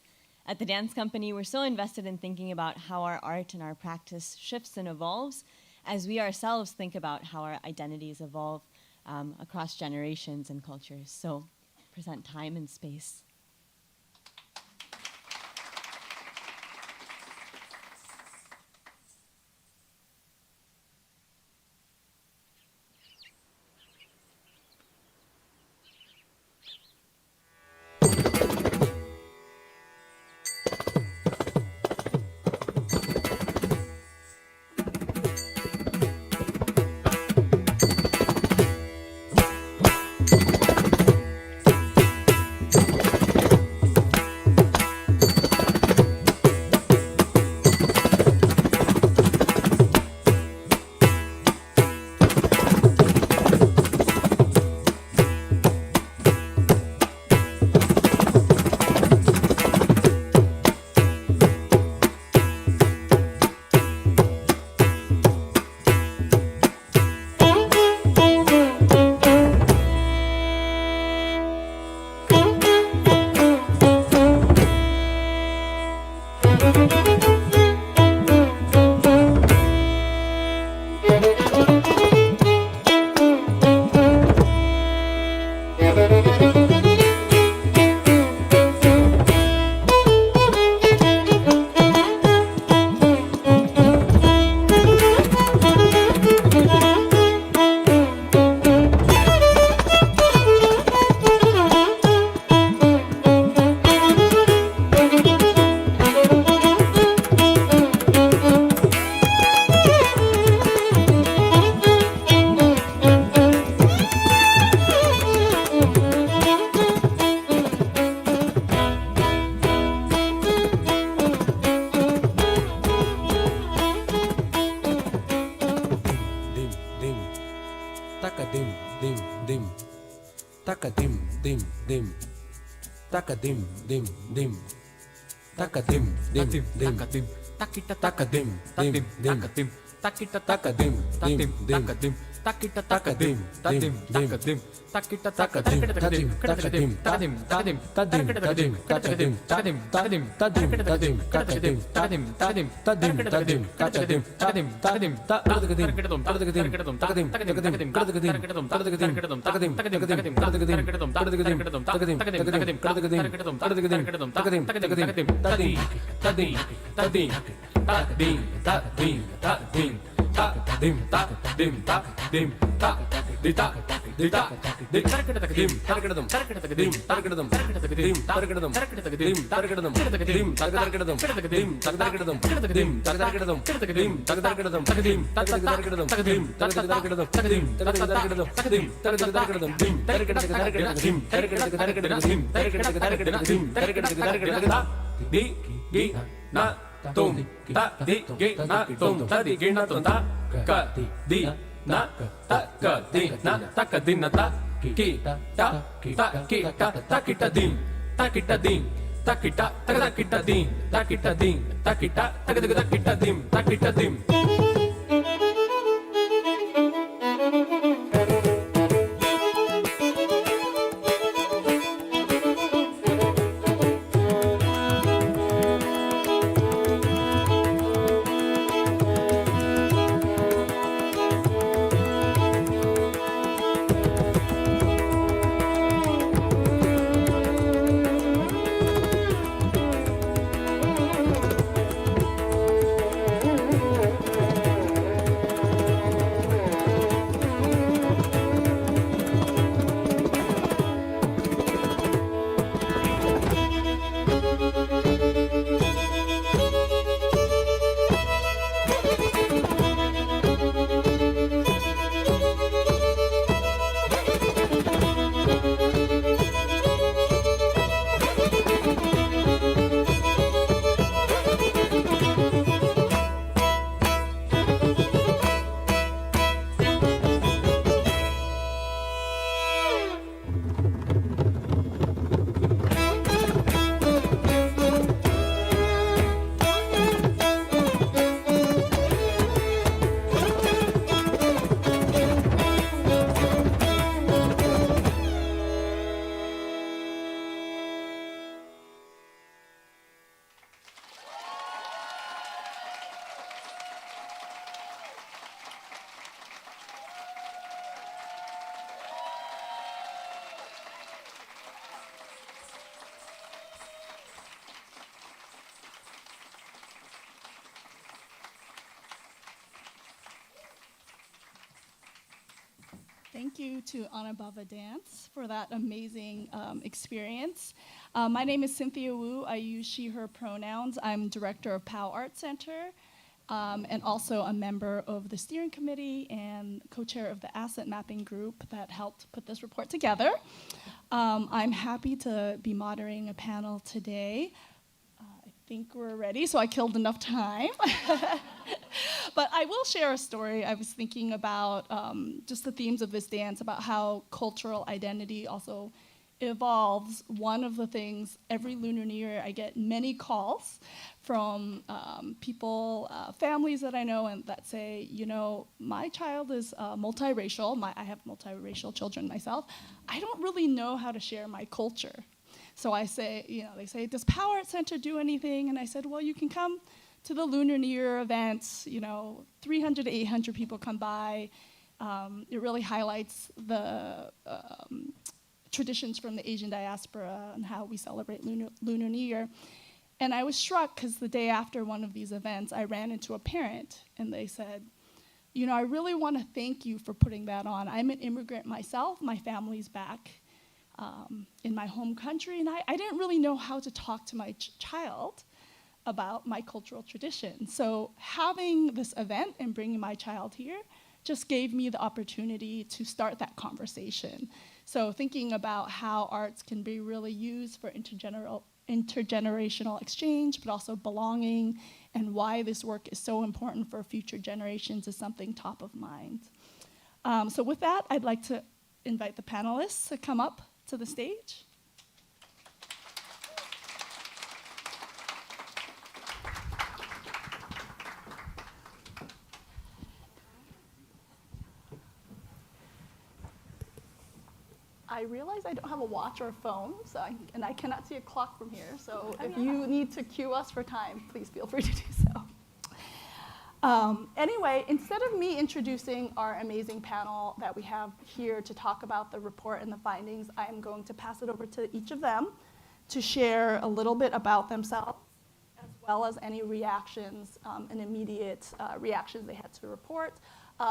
At the Dance Company, we're so invested in thinking about how our art and our practice shifts and evolves as we ourselves think about how our identities evolve across generations and cultures. So, present time and space. Takadim dim dim takadim dim dim takita takadim dim dim takita takadim dim dim takita takadim dim dim takita takadim takadim takadim takadim takadim tadim tadim takadim tadim tadim tadim tadim takadim tadim tadim tadim tadim takadim tadim tadim takadim takadim takadim takadim takadim takadim takadim takadim takadim takadim takadim takadim takadim takadim takadim tadi tadi tadi tadim tadim tadim tadim tadim tadim di ta di ta di tarakadadim tarakadam tarakadadim tarakadam tarakadadim tarakadam tarakadadim tarakadam tarakadadim tarakadam tarakadadim tarakadam tarakadadim tarakadam tarakadadim tarakadam takadim tarakadam takadim tarakadam takadim tarakadam takadim tarakadam dim tarakadam tarakadam tarakadam tarakadam di gi na tum ta di gi na tum ta di gi na tum ta ka di na ta ka di na ta ka di na ta ki ta ta ki ta ta kita dim ta kita dim takita takita dim takita dim takita takita dim takita dim. Thank you to Anabava Dance for that amazing experience. My name is Cynthia Wu. I use she, her pronouns. I'm director of POW Art Center and also a member of the steering committee and co-chair of the asset mapping group that helped put this report together. I'm happy to be moderating a panel today. I think we're ready, so I killed enough time. But I will share a story. I was thinking about just the themes of this dance, about how cultural identity also evolves. One of the things, every Lunar New Year, I get many calls from people, families that I know, and that say, you know, my child is multiracial. I have multiracial children myself. I don't really know how to share my culture. So I say, you know, they say, does POW Art Center do anything? And I said, well, you can come to the Lunar New Year events, you know, 300 to 800 people come by. It really highlights the traditions from the Asian diaspora and how we celebrate Lunar New Year. And I was struck because the day after one of these events, I ran into a parent and they said, you know, I really want to thank you for putting that on. I'm an immigrant myself. My family's back in my home country, and I didn't really know how to talk to my child about my cultural tradition. So having this event and bringing my child here just gave me the opportunity to start that conversation. So thinking about how arts can be really used for intergenerational exchange, but also belonging, and why this work is so important for future generations is something top of mind. So with that, I'd like to invite the panelists to come up to the stage. I realize I don't have a watch or a phone, so and I cannot see a clock from here. So if you need to cue us for time, please feel free to do so. Anyway, instead of me introducing our amazing panel that we have here to talk about the report and the findings, I am going to pass it over to each of them to share a little bit about themselves, as well as any reactions and immediate reactions they had to the report.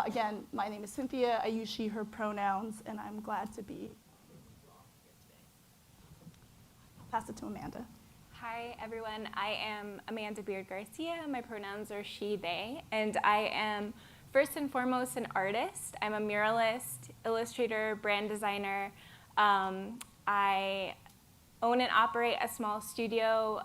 Again, my name is Cynthia. I use she, her pronouns, and I'm glad to be pass it to Amanda. Hi, everyone. I am Amanda Beard Garcia. My pronouns are she, they, and I am first and foremost an artist. I'm a muralist, illustrator, brand designer. I own and operate a small studio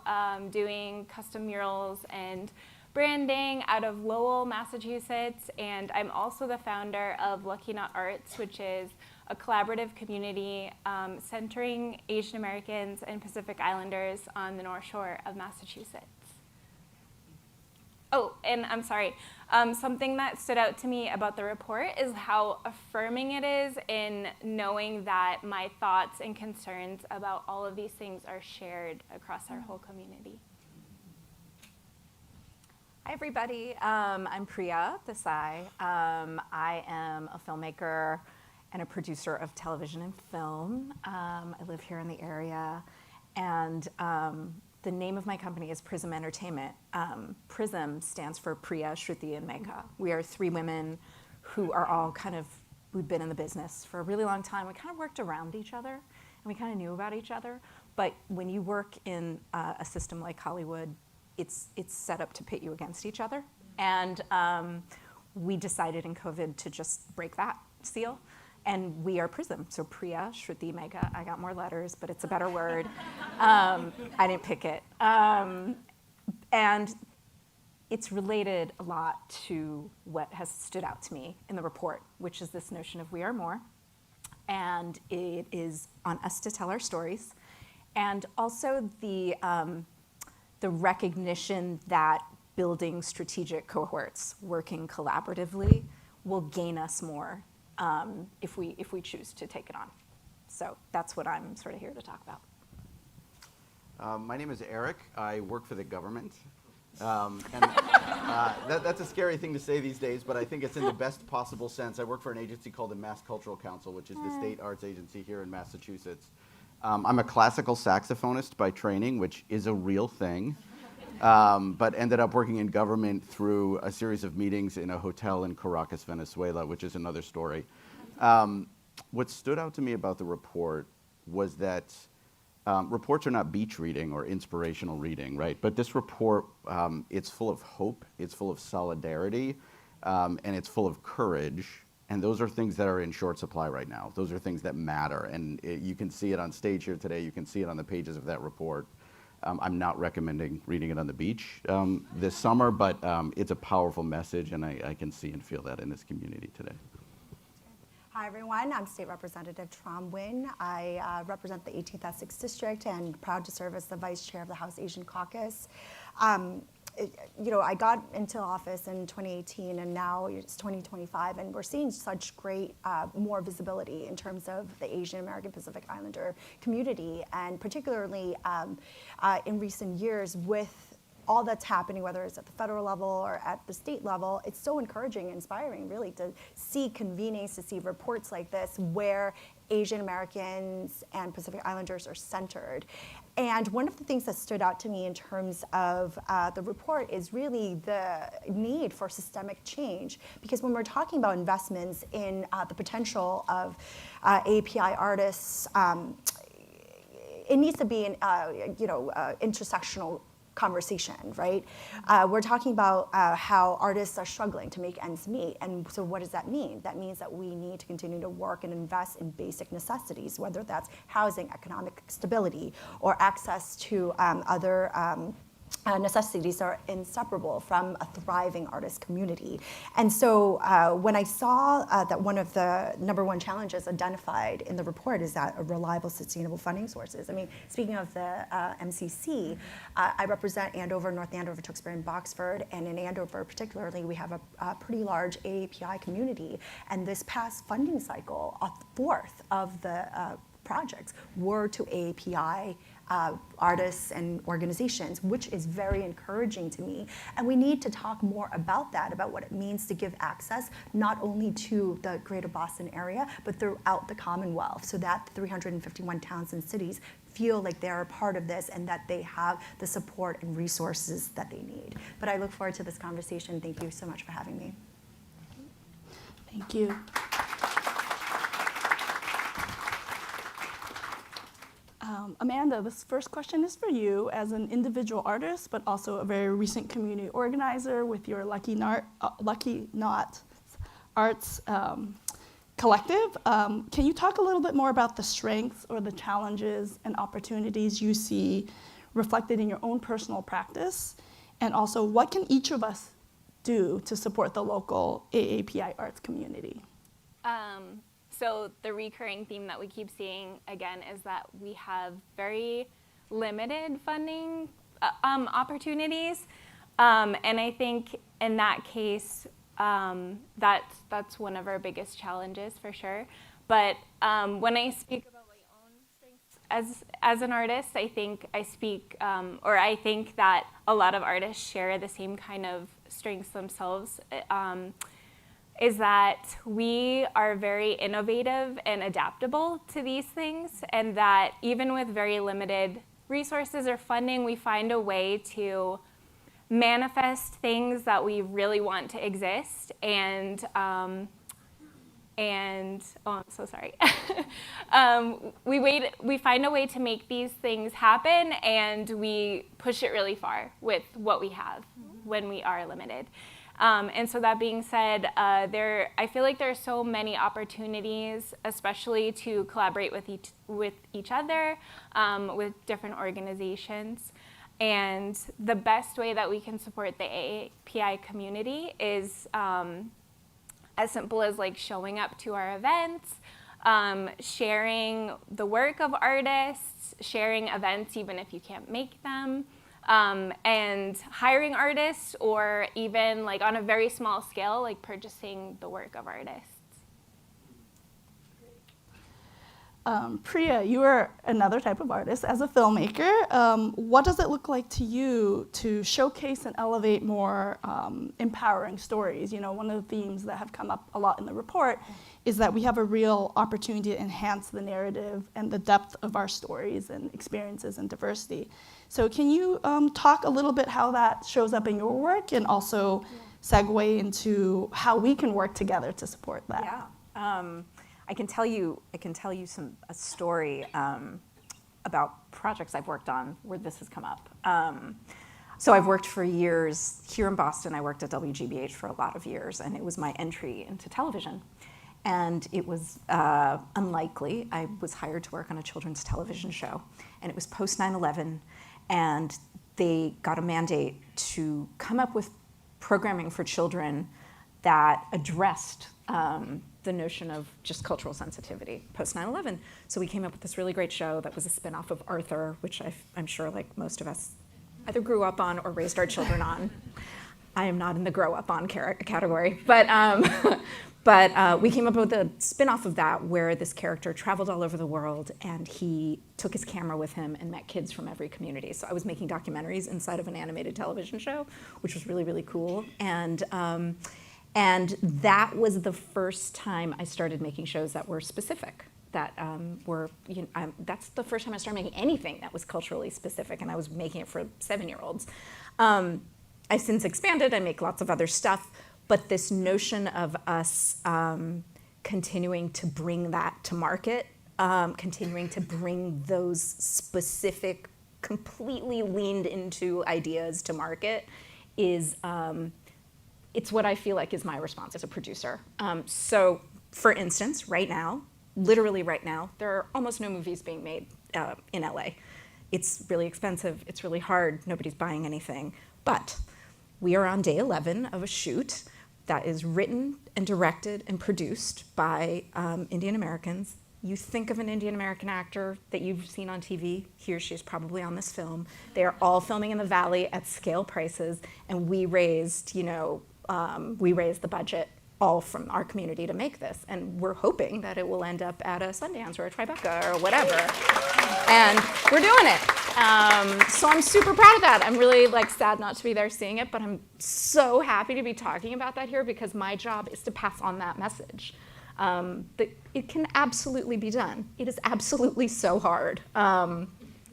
doing custom murals and branding out of Lowell, Massachusetts, and I'm also the founder of Lucky Not Arts, which is a collaborative community centering Asian Americans and Pacific Islanders on the North Shore of Massachusetts. Oh, and I'm sorry, something that stood out to me about the report is how affirming it is in knowing that my thoughts and concerns about all of these things are shared across our whole community. Hi, everybody. I'm Priya Desai. I am a filmmaker and a producer of television and film. I live here in the area, and the name of my company is Prism Entertainment. Prism stands for Priya, Shruti, and Megha. We are three women who are all we've been in the business for a really long time. We kind of worked around each other, and we kind of knew about each other. But when you work in a system like Hollywood, it's set up to pit you against each other. And we decided in COVID to just break that seal. And we are Prism, so Priya, Shruti, Megha. I got more letters, but it's a better word. I didn't pick it. And it's related a lot to what has stood out to me in the report, which is this notion of we are more. And it is on us to tell our stories. And also the recognition that building strategic cohorts, working collaboratively, will gain us more if we choose to take it on. So that's what I'm sort of here to talk about. My name is Eric. I work for the government. That's a scary thing to say these days, but I think it's in the best possible sense. I work for an agency called the Mass Cultural Council, which is the state arts agency here in Massachusetts. I'm a classical saxophonist by training, which is a real thing. But ended up working in government through a series of meetings in a hotel in Caracas, Venezuela, which is another story. What stood out to me about the report was that reports are not beach reading or inspirational reading, right? But this report, it's full of hope, it's full of solidarity, and it's full of courage. And those are things that are in short supply right now. Those are things that matter. And you can see it on stage here today. You can see it on the pages of that report. I'm not recommending reading it on the beach this summer, but it's a powerful message, and I can see and feel that in this community today. Hi, everyone. I'm State Representative Tram Nguyen. I represent the 18th Essex District and proud to serve as the Vice Chair of the House Asian Caucus. I got into office in 2018, and now it's 2025, and we're seeing such great more visibility in terms of the Asian American Pacific Islander community, and particularly in recent years with all that's happening, whether it's at the federal level or at the state level. It's so encouraging and inspiring, really, to see convenings, to see reports like this where Asian Americans and Pacific Islanders are centered. And one of the things that stood out to me in terms of the report is really the need for systemic change. Because when we're talking about investments in the potential of AAPI artists, it needs to be an intersectional conversation, right? We're talking about how artists are struggling to make ends meet. And so what does that mean? That means that we need to continue to work and invest in basic necessities, whether that's housing, economic stability, or access to other necessities are inseparable from a thriving artist community. And so when I saw that one of the #1 challenges identified in the report is that a reliable, sustainable funding sources. I mean, speaking of the MCC, I represent Andover, North Andover, Tewksbury, and Boxford, and in Andover particularly, we have a pretty large AAPI community, and this past funding cycle, a fourth of the projects were to AAPI artists and organizations, which is very encouraging to me. And we need to talk more about that, about what it means to give access not only to the greater Boston area, but throughout the Commonwealth, so that 351 towns and cities feel like they're a part of this and that they have the support and resources that they need. But I look forward to this conversation. Thank you so much for having me. Thank you. Amanda, this first question is for you as an individual artist, but also a very recent community organizer with your Lucky Not Arts collective. Can you talk a little bit more about the strengths or the challenges and opportunities you see reflected in your own personal practice? And also, what can each of us do to support the local AAPI arts community? So the recurring theme that we keep seeing, again, is that we have very limited funding opportunities. And I think in that case, that's one of our biggest challenges for sure. But when I speak about my own strengths as an artist, I think I speak, or I think that a lot of artists share the same kind of strengths themselves, is that we are very innovative and adaptable to these things, and that even with very limited resources or funding, we find a way to manifest things that we really want to exist, and oh, I'm so sorry. We find a way to make these things happen, and we push it really far with what we have when we are limited. And so that being said, I feel like there are so many opportunities, especially to collaborate with each other, with different organizations. And the best way that we can support the AAPI community is as simple as like showing up to our events, sharing the work of artists, sharing events even if you can't make them, and hiring artists, or even like on a very small scale, like purchasing the work of artists. Priya, you are another type of artist. As a filmmaker, what does it look like to you to showcase and elevate more empowering stories? You know, one of the themes that have come up a lot in the report is that we have a real opportunity to enhance the narrative and the depth of our stories and experiences and diversity. So can you talk a little bit how that shows up in your work, and also segue into how we can work together to support that? Yeah. I can tell you a story about projects I've worked on where this has come up. So I've worked for years here in Boston. I worked at WGBH for a lot of years, and it was my entry into television. And it was unlikely. I was hired to work on a children's television show, and it was post 9/11, and they got a mandate to come up with programming for children that addressed the notion of just cultural sensitivity post 9/11. So we came up with this really great show that was a spin-off of Arthur, which I'm sure like most of us either grew up on or raised our children on. I am not in the grow up on category, but we came up with a spin-off of that where this character traveled all over the world, and he took his camera with him and met kids from every community. So I was making documentaries inside of an animated television show, which was really, really cool. And that was the first time I started making shows that were specific, that that's the first time I started making anything that was culturally specific, and I was making it for 7-year-olds. I've since expanded, I make lots of other stuff, but this notion of us continuing to bring that to market, continuing to bring those specific, completely leaned into ideas to market is, it's what I feel like is my response as a producer. So for instance, right now, literally right now, there are almost no movies being made in LA. It's really expensive, it's really hard, nobody's buying anything. But we are on day 11 of a shoot that is written and directed and produced by Indian Americans. You think of an Indian American actor that you've seen on TV, he or she is probably on this film. They are all filming in the Valley at scale prices, and we raised, the budget all from our community to make this, and we're hoping that it will end up at a Sundance or a Tribeca or whatever, and we're doing it. So I'm super proud of that. I'm really sad not to be there seeing it, but I'm so happy to be talking about that here because my job is to pass on that message. That it can absolutely be done. It is absolutely so hard.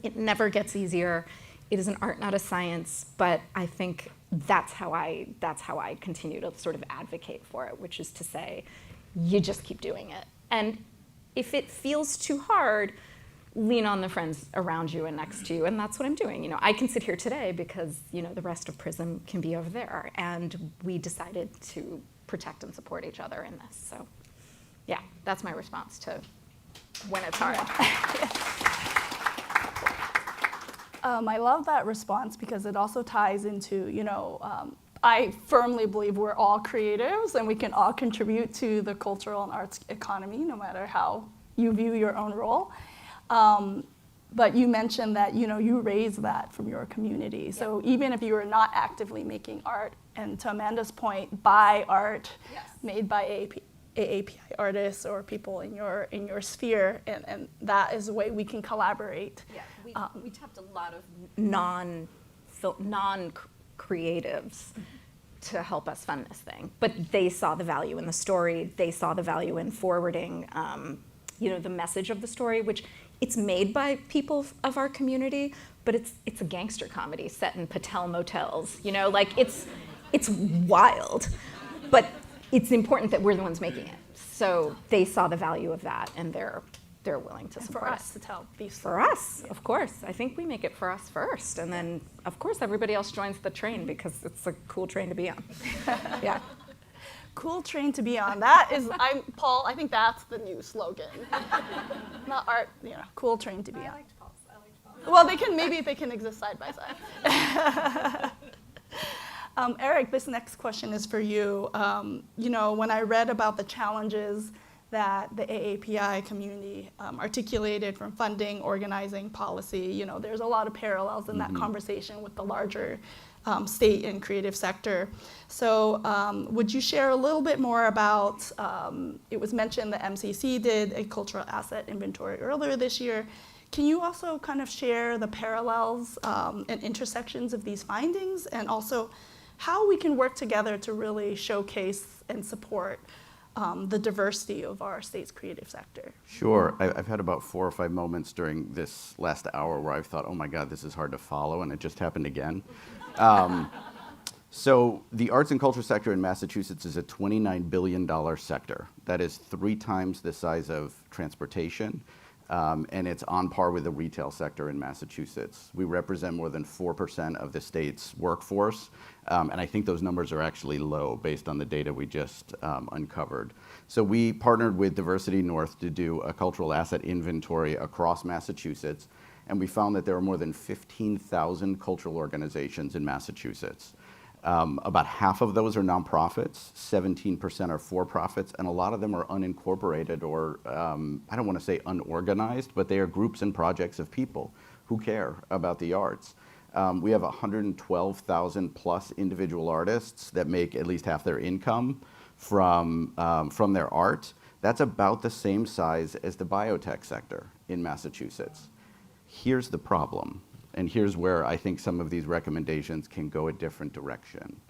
It never gets easier. It is an art, not a science, but I think that's how I continue to sort of advocate for it, which is to say, you just keep doing it. And if it feels too hard, lean on the friends around you and next to you, and that's what I'm doing. I can sit here today because the rest of PRISM can be over there, and we decided to protect and support each other in this. So, yeah, that's my response to when it's hard. I love that response because it also ties into, I firmly believe we're all creatives and we can all contribute to the cultural and arts economy, no matter how you view your own role. But you mentioned that, you raise that from your community. Yeah. So even if you are not actively making art, and to Amanda's point, buy art made by AAPI artists or people in your sphere, and that is a way we can collaborate. Yeah, we tapped a lot of non-creatives to help us fund this thing, but they saw the value in the story. They saw the value in forwarding, the message of the story, which it's made by people of our community, but it's a gangster comedy set in Patel motels. It's wild, but it's important that we're the ones making it. So they saw the value of that, and they're willing to support for us to tell these stories. For us, of course. I think we make it for us first, and then of course everybody else joins the train because it's a cool train to be on. Yeah. Cool train to be on. That is, Paul, I think that's the new slogan. Not art, cool train to be on. I liked Paul's. Well, maybe they can exist side by side. Eric, this next question is for you. When I read about the challenges that the AAPI community articulated from funding, organizing, policy, there's a lot of parallels in that conversation with the larger state and creative sector. So would you share a little bit more about, it was mentioned the MCC did a cultural asset inventory earlier this year. Can you also kind of share the parallels and intersections of these findings, and also how we can work together to really showcase and support the diversity of our state's creative sector? Sure. I've had about 4 or 5 moments during this last hour where I've thought, oh my God, this is hard to follow, and it just happened again. So the arts and culture sector in Massachusetts is a $29 billion sector. That is 3 times the size of transportation, and it's on par with the retail sector in Massachusetts. We represent more than 4% of the state's workforce, and I think those numbers are actually low based on the data we just uncovered. So we partnered with Diversity North to do a cultural asset inventory across Massachusetts, and we found that there are more than 15,000 cultural organizations in Massachusetts. About half of those are nonprofits, 17% are for-profits, and a lot of them are unincorporated or, I don't want to say unorganized, but they are groups and projects of people who care about the arts. We have 112,000 plus individual artists that make at least half their income from their art. That's about the same size as the biotech sector in Massachusetts. Here's the problem. And here's where I think some of these recommendations can go a different direction.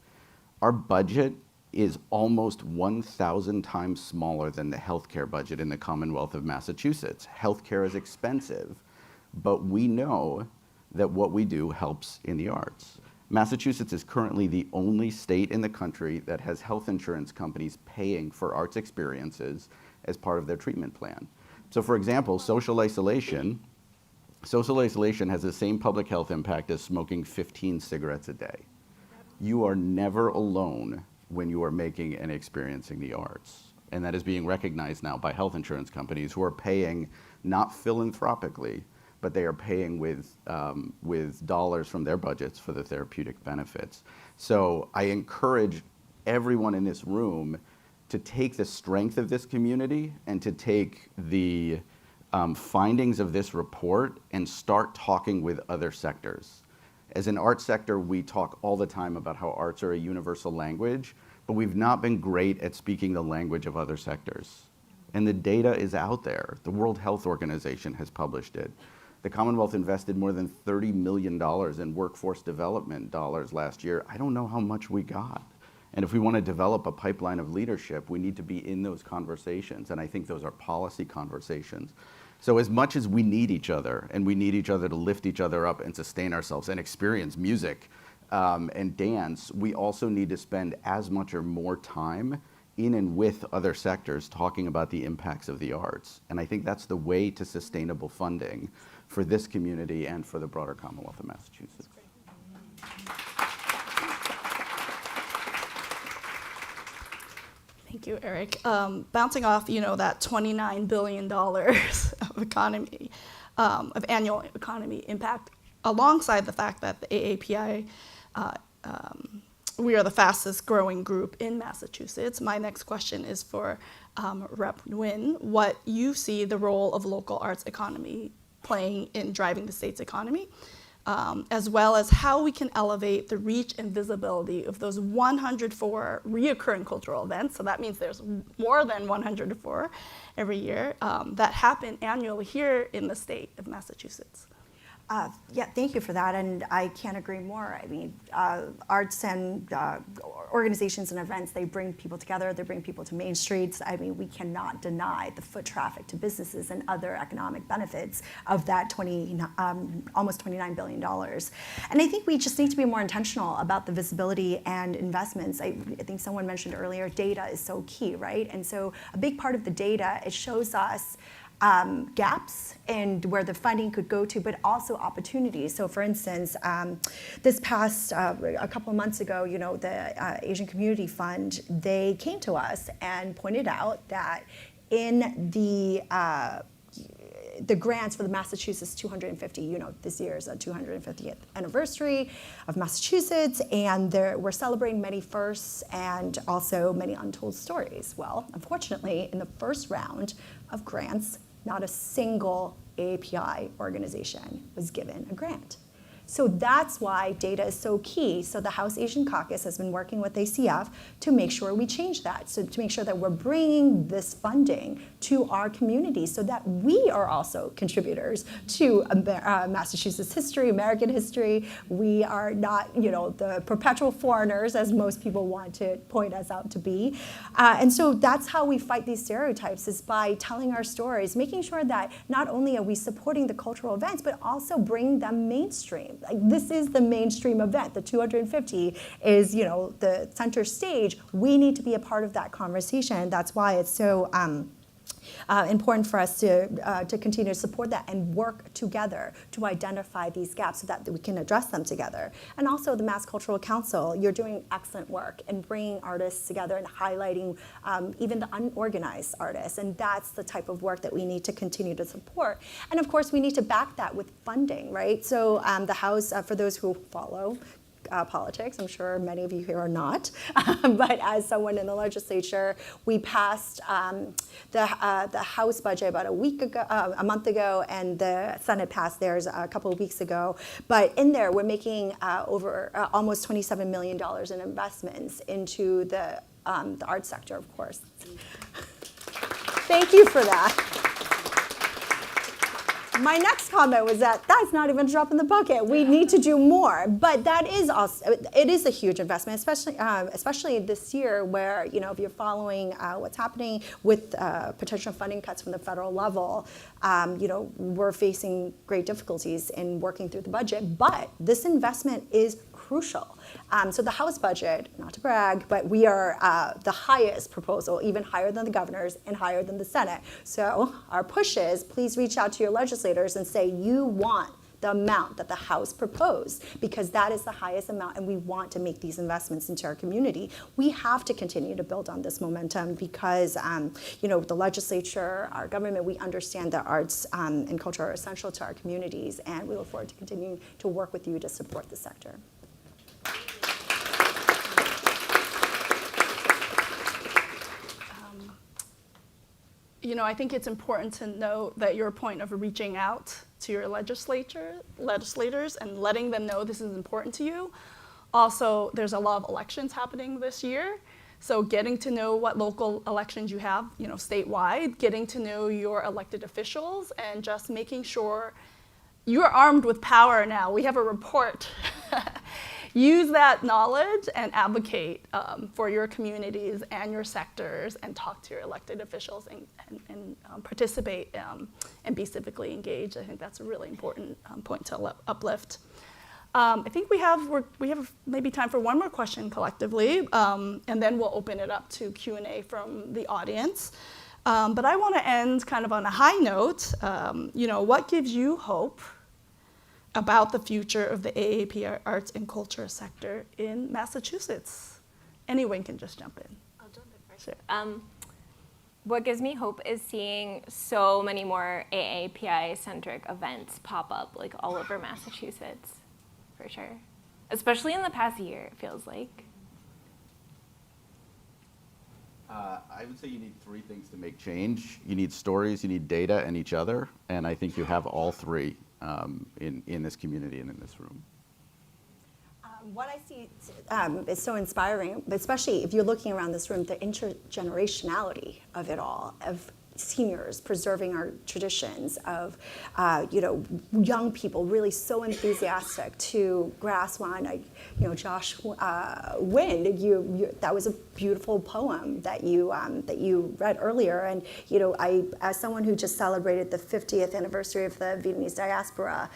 Our budget is almost 1,000 times smaller than the healthcare budget in the Commonwealth of Massachusetts. Healthcare is expensive, but we know that what we do helps in the arts. Massachusetts is currently the only state in the country that has health insurance companies paying for arts experiences as part of their treatment plan. So for example, social isolation has the same public health impact as smoking 15 cigarettes a day. You are never alone when you are making and experiencing the arts. And that is being recognized now by health insurance companies who are paying not philanthropically, but they are paying with dollars from their budgets for the therapeutic benefits. So I encourage everyone in this room to take the strength of this community and to take the findings of this report and start talking with other sectors. As an arts sector, we talk all the time about how arts are a universal language, but we've not been great at speaking the language of other sectors. And the data is out there. The World Health Organization has published it. The Commonwealth invested more than $30 million in workforce development dollars last year. I don't know how much we got. And if we want to develop a pipeline of leadership, we need to be in those conversations. And I think those are policy conversations. So as much as we need each other, and we need each other to lift each other up and sustain ourselves and experience music and dance, we also need to spend as much or more time in and with other sectors talking about the impacts of the arts. And I think that's the way to sustainable funding for this community and for the broader Commonwealth of Massachusetts. Thank you, Eric. Bouncing off, that $29 billion of economy, of annual economy impact, alongside the fact that the AAPI, we are the fastest growing group in Massachusetts, my next question is for Rep. Nguyen, what you see the role of local arts economy playing in driving the state's economy, as well as how we can elevate the reach and visibility of those 104 reoccurring cultural events, so that means there's more than 104 every year, that happen annually here in the state of Massachusetts. Yeah, thank you for that, and I can't agree more. I mean, arts and organizations and events, they bring people together, they bring people to main streets. I mean, we cannot deny the foot traffic to businesses and other economic benefits of that almost $29 billion. And I think we just need to be more intentional about the visibility and investments. I think someone mentioned earlier, data is so key, right? And so a big part of the data, it shows us gaps and where the funding could go to, but also opportunities. So for instance, this past, a couple of months ago, you know, the Asian Community Fund, they came to us and pointed out that in the grants for the Massachusetts 250, you know, this year is a 250th anniversary of Massachusetts, and we're celebrating many firsts and also many untold stories. Well, unfortunately, in the first round of grants, not a single AAPI organization was given a grant. So that's why data is so key. So the House Asian Caucus has been working with ACF to make sure we change that, so to make sure that we're bringing this funding to our communities so that we are also contributors to Massachusetts history, American history. We are not, you know, the perpetual foreigners, as most people want to point us out to be. And so that's how we fight these stereotypes, is by telling our stories, making sure that not only are we supporting the cultural events, but also bringing them mainstream. Like, this is the mainstream event. The 250 is, you know, the center stage. We need to be a part of that conversation. That's why it's so important for us to continue to support that and work together to identify these gaps so that we can address them together. And also the Mass Cultural Council, you're doing excellent work in bringing artists together and highlighting even the unorganized artists. And that's the type of work that we need to continue to support. And of course, we need to back that with funding, right? So the House, for those who follow politics, I'm sure many of you here are not, but as someone in the legislature, we passed the House budget about a month ago, and the Senate passed theirs a couple of weeks ago. But in there, we're making over almost $27 million in investments into the arts sector, of course. Thank you for that. My next comment was that that's not even a drop in the bucket. We need to do more, but that is also, it is a huge investment, especially this year, where, you know, if you're following what's happening with potential funding cuts from the federal level, you know, we're facing great difficulties in working through the budget, but this investment is crucial. So the House budget, not to brag, but we are the highest proposal, even higher than the governor's and higher than the Senate. So our push is, please reach out to your legislators and say you want the amount that the House proposed, because that is the highest amount, and we want to make these investments into our community. We have to continue to build on this momentum because, you know, the legislature, our government, we understand that arts and culture are essential to our communities, and we look forward to continuing to work with you to support the sector. You know, I think it's important to note that your point of reaching out to your legislators and letting them know this is important to you. Also, there's a lot of elections happening this year. So getting to know what local elections you have, you know, statewide, getting to know your elected officials, and just making sure you're armed with power now. We have a report. Use that knowledge and advocate for your communities and your sectors, and talk to your elected officials and participate and be civically engaged. I think that's a really important point to uplift. I think we have maybe time for one more question collectively, and then we'll open it up to Q&A from the audience. But I want to end kind of on a high note. You know, what gives you hope about the future of the AAPI arts and culture sector in Massachusetts? Anyone can just jump in. I'll jump in first. Sure. what gives me hope is seeing so many more AAPI-centric events pop up, like all over Massachusetts, for sure. Especially in the past year, it feels like. I would say you need three things to make change. You need stories, you need data, and each other. And I think you have all three in this community and in this room. What I see is so inspiring, but especially if you're looking around this room, the intergenerationality of it all, of seniors preserving our traditions, of young people really so enthusiastic to grasp on. Josh Wind, that was a beautiful poem that you read earlier, and I, as someone who just celebrated the 50th anniversary of the Vietnamese diaspora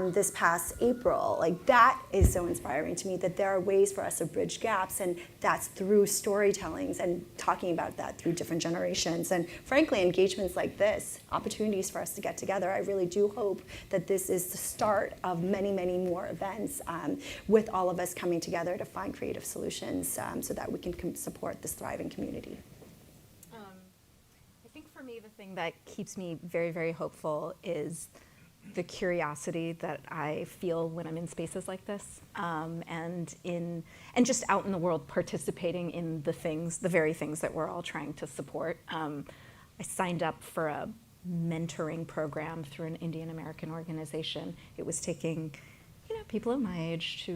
this past April, like that is so inspiring to me, that there are ways for us to bridge gaps, and that's through storytellings and talking about that through different generations. And frankly, engagements like this, opportunities for us to get together, I really do hope that this is the start of many, many more events with all of us coming together to find creative solutions so that we can support this thriving community. I think for me, the thing that keeps me very, very hopeful is the curiosity that I feel when I'm in spaces like this, and just out in the world participating in the very things that we're all trying to support. I signed up for a mentoring program through an Indian American organization. It was taking people of my age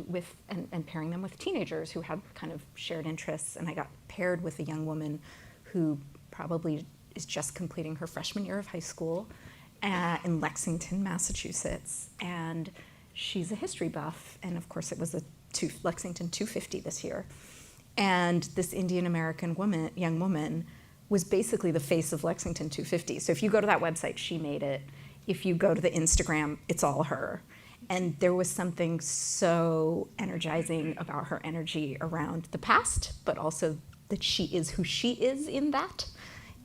and pairing them with teenagers who had kind of shared interests, and I got paired with a young woman who probably is just completing her freshman year of high school in Lexington, Massachusetts, and she's a history buff, and of course it was Lexington 250 this year, and this Indian American young woman was basically the face of Lexington 250. So if you go to that website, she made it. If you go to the Instagram, it's all her. And there was something so energizing about her energy around the past, but also that she is who she is in that.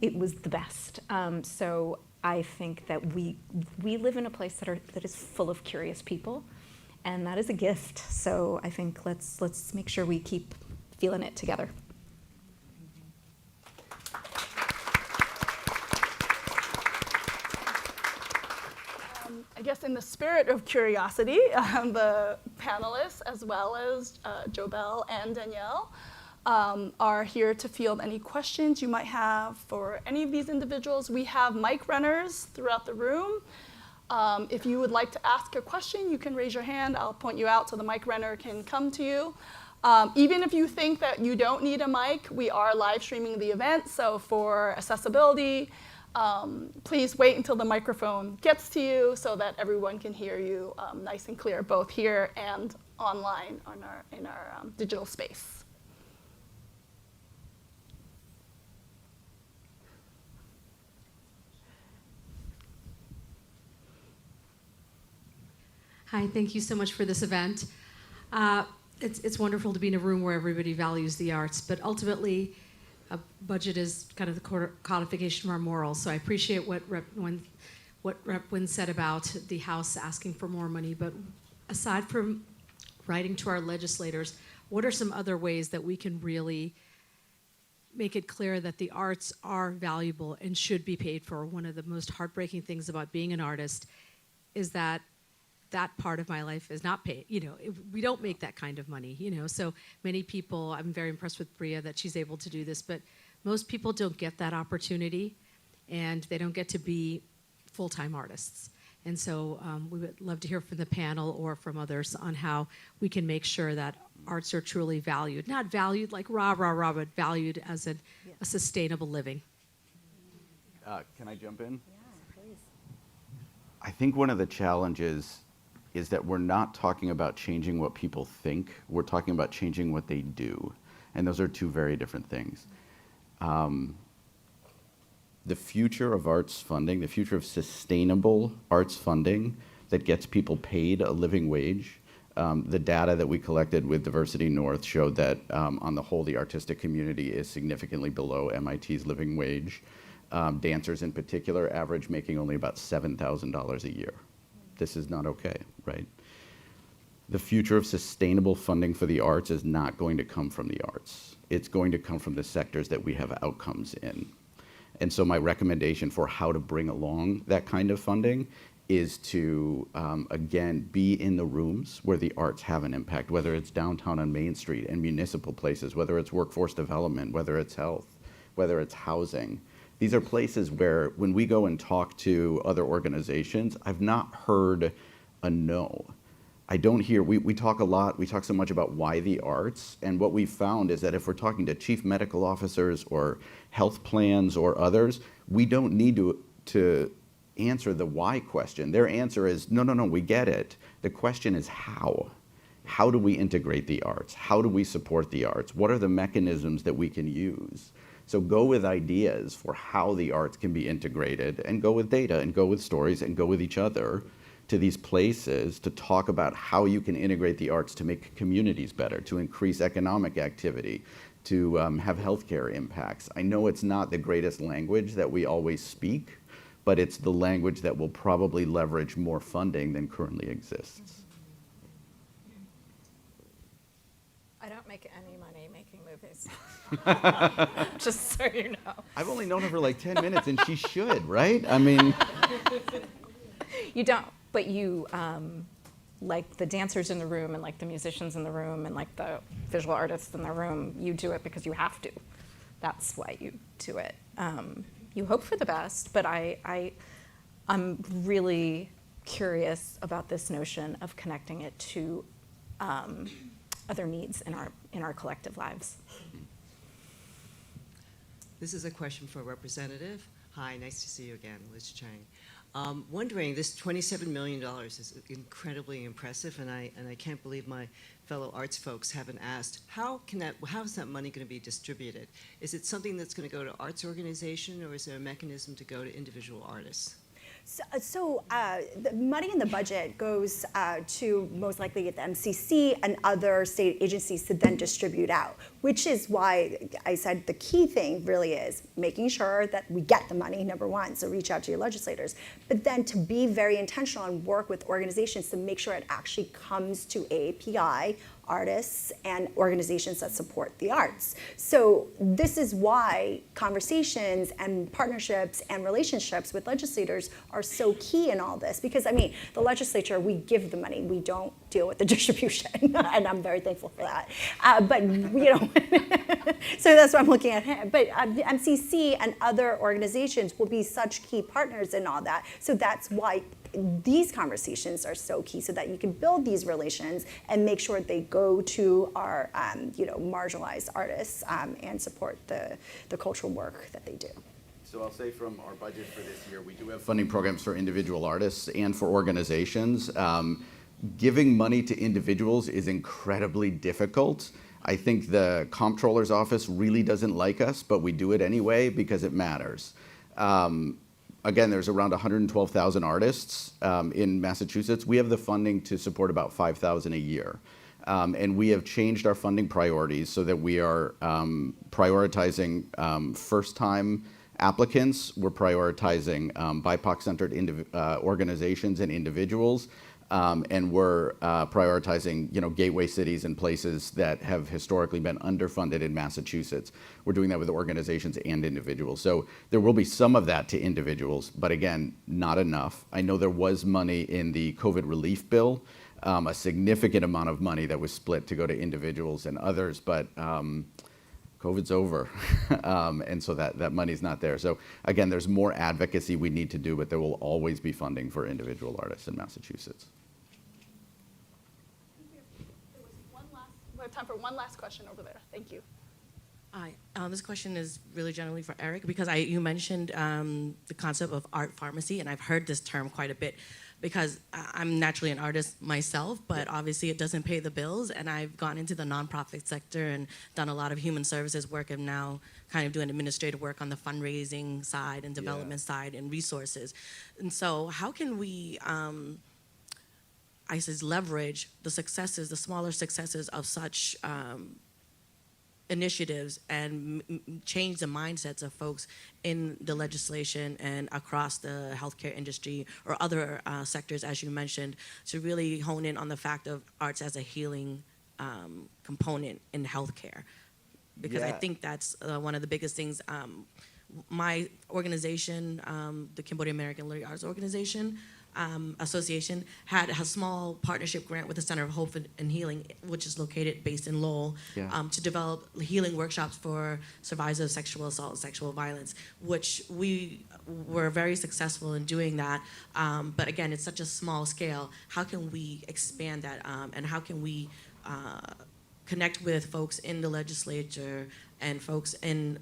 It was the best. So I think that we live in a place that is full of curious people, and that is a gift. So I think let's make sure we keep feeling it together. I guess in the spirit of curiosity, the panelists, as well as Jobel and Danielle, are here to field any questions you might have for any of these individuals. We have mic runners throughout the room. If you would like to ask a question, you can raise your hand. I'll point you out so the mic runner can come to you. Even if you think that you don't need a mic, we are live streaming the event, so for accessibility, please wait until the microphone gets to you so that everyone can hear you nice and clear, both here and online in our digital space. Hi, thank you so much for this event. It's wonderful to be in a room where everybody values the arts, but ultimately, a budget is kind of the codification of our morals. So I appreciate what Rep. Wynn said about the House asking for more money. But aside from writing to our legislators, what are some other ways that we can really make it clear that the arts are valuable and should be paid for? One of the most heartbreaking things about being an artist is that part of my life is not paid. We don't make that kind of money, So many people, I'm very impressed with Bria that she's able to do this, but most people don't get that opportunity, and they don't get to be full-time artists. And so we would love to hear from the panel or from others on how we can make sure that arts are truly valued. Not valued like rah, rah, rah, but valued as a sustainable living. Can I jump in? Yeah, please. I think one of the challenges is that we're not talking about changing what people think, we're talking about changing what they do. And those are two very different things. The future of arts funding, the future of sustainable arts funding that gets people paid a living wage, the data that we collected with Diversity North showed that on the whole, the artistic community is significantly below MIT's living wage. Dancers in particular average making only about $7,000 a year. This is not okay, right? The future of sustainable funding for the arts is not going to come from the arts. It's going to come from the sectors that we have outcomes in. And so my recommendation for how to bring along that kind of funding is to, again, be in the rooms where the arts have an impact, whether it's downtown on Main Street and municipal places, whether it's workforce development, whether it's health, whether it's housing. These are places where when we go and talk to other organizations, I've not heard a no. I don't hear, we talk a lot, we talk so much about why the arts, and what we've found is that if we're talking to chief medical officers or health plans or others, we don't need to answer the why question. Their answer is, no, we get it. The question is how. How do we integrate the arts? How do we support the arts? What are the mechanisms that we can use? So go with ideas for how the arts can be integrated, and go with data, and go with stories, and go with each other to these places to talk about how you can integrate the arts to make communities better, to increase economic activity, to have healthcare impacts. I know it's not the greatest language that we always speak, but it's the language that will probably leverage more funding than currently exists. I don't make any money making movies. Just so you know. I've only known her for like 10 minutes, and she should, right? I mean. You don't, but you, like the dancers in the room and like the musicians in the room and like the visual artists in the room, you do it because you have to. That's why you do it. You hope for the best, but I'm really curious about this notion of connecting it to other needs in our collective lives. This is a question for a representative. Hi, nice to see you again, Liz Chang. Wondering, this $27 million is incredibly impressive, and I can't believe my fellow arts folks haven't asked, how is that money going to be distributed? Is it something that's going to go to arts organization, or is there a mechanism to go to individual artists? So the money in the budget goes to most likely at the MCC and other state agencies to then distribute out, which is why I said the key thing really is making sure that we get the money, number one, so reach out to your legislators, but then to be very intentional and work with organizations to make sure it actually comes to AAPI, artists, and organizations that support the arts. So this is why conversations and partnerships and relationships with legislators are so key in all this. Because, I mean, the legislature, we give the money, we don't deal with the distribution, and I'm very thankful for that. But, you know, so that's why I'm looking at him. But the MCC and other organizations will be such key partners in all that. So that's why these conversations are so key, so that you can build these relations and make sure they go to our marginalized artists and support the cultural work that they do. So I'll say from our budget for this year, we do have funding programs for individual artists and for organizations. Giving money to individuals is incredibly difficult. I think the comptroller's office really doesn't like us, but we do it anyway because it matters. Again, there's around 112,000 artists in Massachusetts. We have the funding to support about 5,000 a year. And we have changed our funding priorities so that we are prioritizing first-time applicants. We're prioritizing BIPOC-centered organizations and individuals. And we're prioritizing, gateway cities and places that have historically been underfunded in Massachusetts. We're doing that with organizations and individuals. So there will be some of that to individuals, but again, not enough. I know there was money in the COVID relief bill, a significant amount of money that was split to go to individuals and others, but COVID's over, and so that money's not there. So again, there's more advocacy we need to do, but there will always be funding for individual artists in Massachusetts. We have time for one last question over there. Thank you. Hi, this question is really generally for Eric, because you mentioned the concept of art pharmacy, and I've heard this term quite a bit because I'm naturally an artist myself, but obviously it doesn't pay the bills, and I've gone into the nonprofit sector and done a lot of human services work, and now kind of doing administrative work on the fundraising side and development side and resources. And so how can we, leverage the successes, the smaller successes of such initiatives and change the mindsets of folks in the legislation and across the healthcare industry or other sectors, as you mentioned, to really hone in on the fact of arts as a healing component in healthcare? Because I think that's one of the biggest things my organization, the Cambodian American Literary Arts Organization, Association, had a small partnership grant with the Center of Hope and Healing, which is located based in Lowell, to develop healing workshops for survivors of sexual assault and sexual violence, which we were very successful in doing that. But again, it's such a small scale. How can we expand that, and how can we connect with folks in the legislature and folks in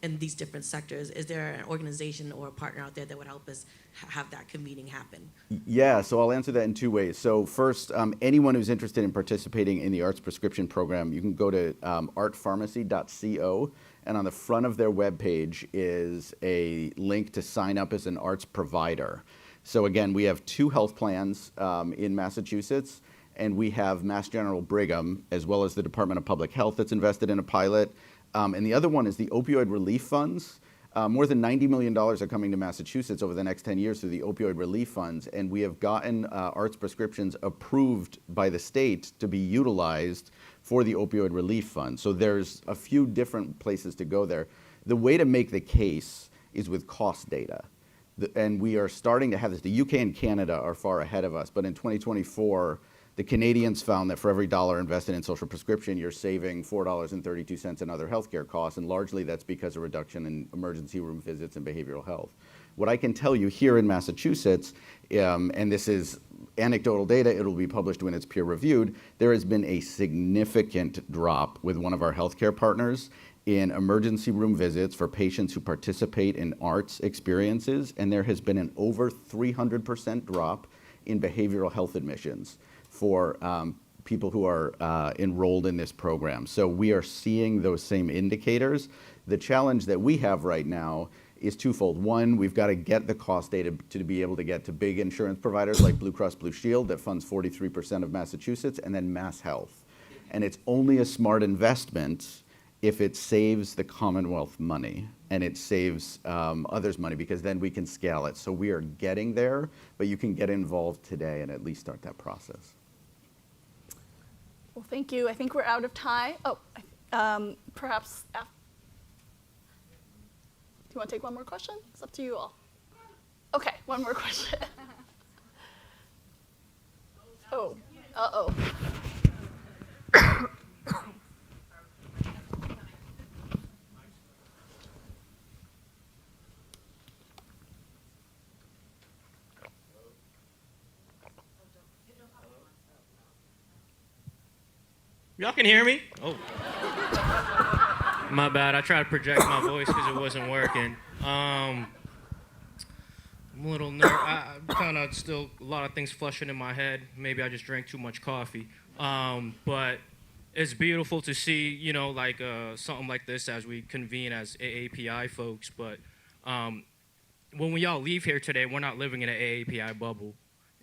these different sectors? Is there an organization or a partner out there that would help us have that convening happen? Yeah, so I'll answer that in two ways. So first, anyone who's interested in participating in the arts prescription program, you can go to artpharmacy.co, and on the front of their webpage is a link to sign up as an arts provider. So again, we have 2 health plans in Massachusetts, and we have Mass General Brigham, as well as the Department of Public Health that's invested in a pilot. And the other one is the opioid relief funds. More than $90 million are coming to Massachusetts over the next 10 years through the opioid relief funds, and we have gotten arts prescriptions approved by the state to be utilized for the opioid relief fund. So there's a few different places to go there. The way to make the case is with cost data. And we are starting to have this. The UK and Canada are far ahead of us, but in 2024, the Canadians found that for every dollar invested in social prescription, you're saving $4.32 in other healthcare costs, and largely that's because of reduction in emergency room visits and behavioral health. What I can tell you here in Massachusetts, and this is anecdotal data, it will be published when it's peer-reviewed, there has been a significant drop with one of our healthcare partners in emergency room visits for patients who participate in arts experiences, and there has been an over 300% drop in behavioral health admissions for people who are enrolled in this program. So we are seeing those same indicators. The challenge that we have right now is twofold. One, we've got to get the cost data to be able to get to big insurance providers like Blue Cross Blue Shield that funds 43% of Massachusetts, and then Mass Health. And it's only a smart investment if it saves the Commonwealth money and it saves others money, because then we can scale it. So we are getting there, but you can get involved today and at least start that process. Well, thank you. I think we're out of time. Oh, perhaps. Do you want to take one more question? It's up to you all. Okay, one more question. Oh, uh-oh. Y'all can hear me? Oh. My bad. I tried to project my voice because it wasn't working. I'm a little nervous. I'm kind of still a lot of things flushing in my head. Maybe I just drank too much coffee. But it's beautiful to see, you know, like something like this as we convene as AAPI folks. But when we all leave here today, we're not living in an AAPI bubble.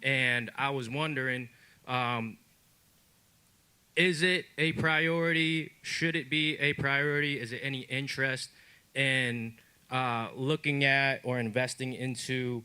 And I was wondering, is it a priority? Should it be a priority? Is it any interest in looking at or investing into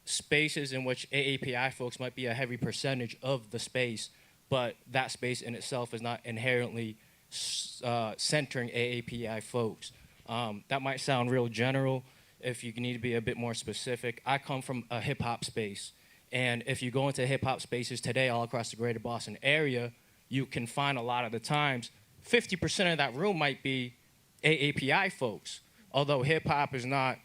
spaces in which AAPI folks might be a heavy percentage of the space, but that space in itself is not inherently centering AAPI folks? That might sound real general. If you need to be a bit more specific, I come from a hip-hop space. And if you go into hip-hop spaces today all across the greater Boston area, you can find a lot of the times 50% of that room might be AAPI folks, although hip-hop is not,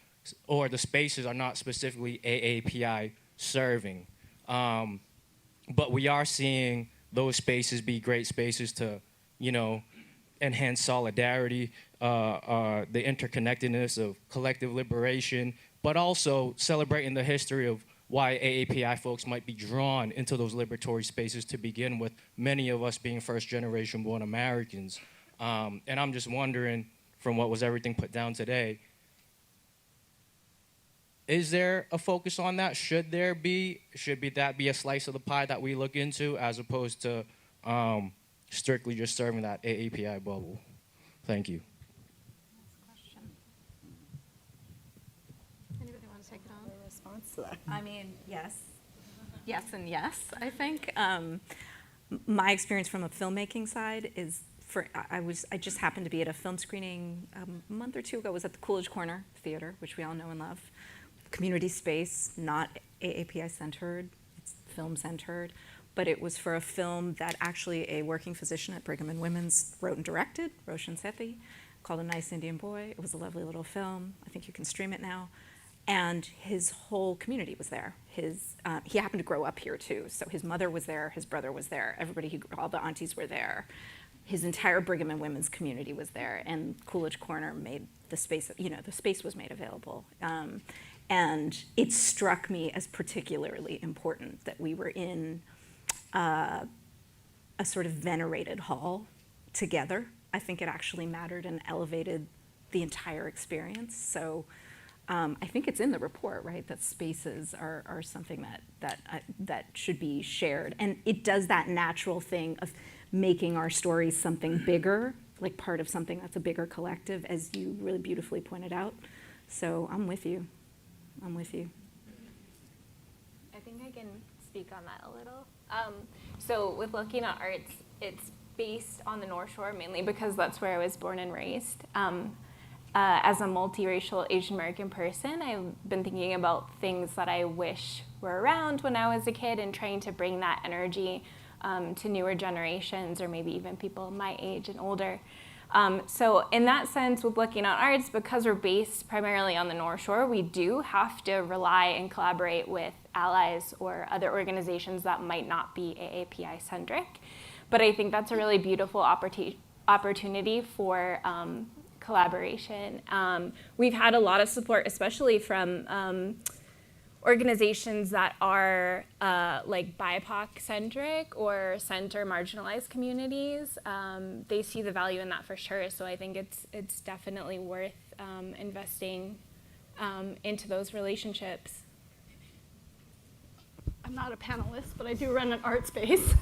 or the spaces are not specifically AAPI serving. But we are seeing those spaces be great spaces to, you know, enhance solidarity, the interconnectedness of collective liberation, but also celebrating the history of why AAPI folks might be drawn into those liberatory spaces to begin with, many of us being first-generation born Americans. And I'm just wondering, from what was everything put down today, is there a focus on that? Should that be a slice of the pie that we look into, as opposed to strictly just serving that AAPI bubble? Thank you. I mean, yes and yes, I think. My experience from a filmmaking side is I just happened to be at a film screening a month or two ago. It was at the Coolidge Corner Theater, which we all know and love. Community space, not AAPI centered, it's film centered, but it was for a film that actually a working physician at Brigham and Women's wrote and directed, Roshan Sethi, called A Nice Indian Boy. It was a lovely little film. I think you can stream it now. And his whole community was there. He happened to grow up here too, so his mother was there, his brother was there, all the aunties were there. His entire Brigham and Women's community was there, and Coolidge Corner made the space, the space was made available. And it struck me as particularly important that we were in a sort of venerated hall together. I think it actually mattered and elevated the entire experience. So I think it's in the report, right, that spaces are something that should be shared. And it does that natural thing of making our stories something bigger, like part of something that's a bigger collective, as you really beautifully pointed out. So I'm with you. I'm with you. I think I can speak on that a little. So with Looking at Arts, it's based on the North Shore mainly because that's where I was born and raised. As a multiracial Asian American person, I've been thinking about things that I wish were around when I was a kid and trying to bring that energy to newer generations or maybe even people my age and older. So in that sense, with Looking at Arts, because we're based primarily on the North Shore, we do have to rely and collaborate with allies or other organizations that might not be AAPI-centric. But I think that's a really beautiful opportunity for collaboration. We've had a lot of support, especially from organizations that are like BIPOC-centric or center marginalized communities. They see the value in that for sure. So I think it's definitely worth investing into those relationships. I'm not a panelist, but I do run an art space.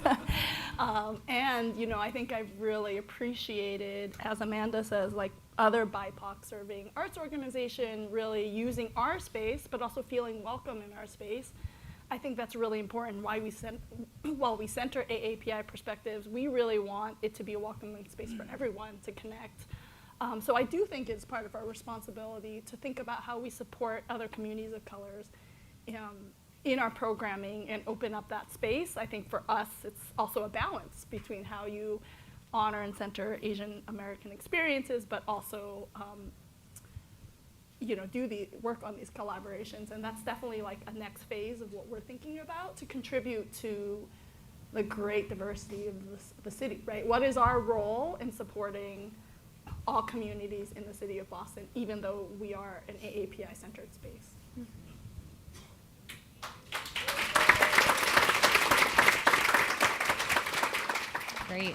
And I think I've really appreciated, as Amanda says, like other BIPOC serving arts organization really using our space, but also feeling welcome in our space. I think that's really important. While we center AAPI perspectives, we really want it to be a welcoming space for everyone to connect. So I do think it's part of our responsibility to think about how we support other communities of colors in our programming and open up that space. I think for us, it's also a balance between how you honor and center Asian American experiences, but also do the work on these collaborations. And that's definitely like a next phase of what we're thinking about to contribute to the great diversity of the city, right? What is our role in supporting all communities in the city of Boston, even though we are an AAPI-centered space? Great.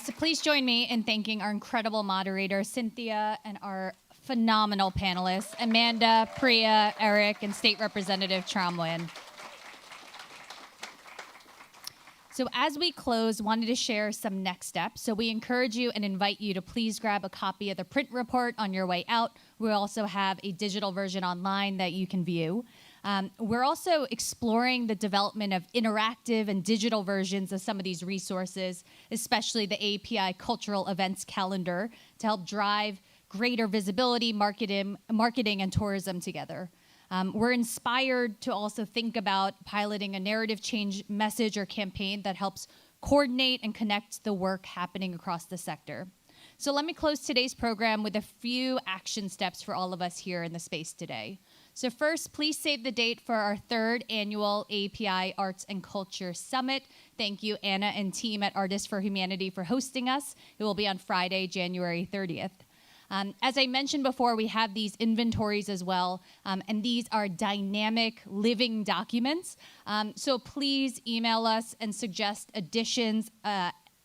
So please join me in thanking our incredible moderator, Cynthia, and our phenomenal panelists, Amanda, Priya, Eric, and State Representative Tramwin. So as we close, wanted to share some next steps. So we encourage you and invite you to please grab a copy of the print report on your way out. We also have a digital version online that you can view. We're also exploring the development of interactive and digital versions of some of these resources, especially the AAPI Cultural Events Calendar, to help drive greater visibility, marketing, and tourism together. We're inspired to also think about piloting a narrative change message or campaign that helps coordinate and connect the work happening across the sector. So let me close today's program with a few action steps for all of us here in the space today. So first, please save the date for our 3rd annual AAPI Arts and Culture Summit. Thank you, Anna and team at Artists for Humanity, for hosting us. It will be on Friday, January 30th. As I mentioned before, we have these inventories as well, and these are dynamic, living documents. So please email us and suggest additions,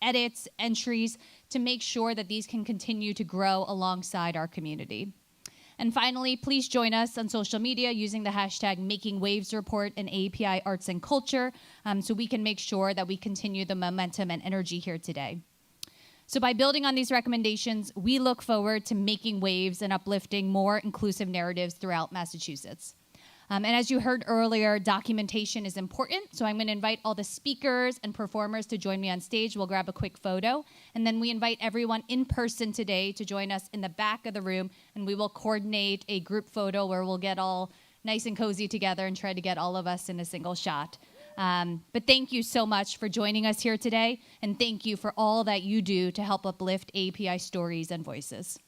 edits, entries to make sure that these can continue to grow alongside our community. And finally, please join us on social media using the hashtag #MakingWavesReport and AAPI Arts and Culture so we can make sure that we continue the momentum and energy here today. So by building on these recommendations, we look forward to making waves and uplifting more inclusive narratives throughout Massachusetts. And as you heard earlier, documentation is important. So I'm going to invite all the speakers and performers to join me on stage. We'll grab a quick photo. And then we invite everyone in person today to join us in the back of the room. And we will coordinate a group photo where we'll get all nice and cozy together and try to get all of us in a single shot. But thank you so much for joining us here today. And thank you for all that you do to help uplift AAPI stories and voices.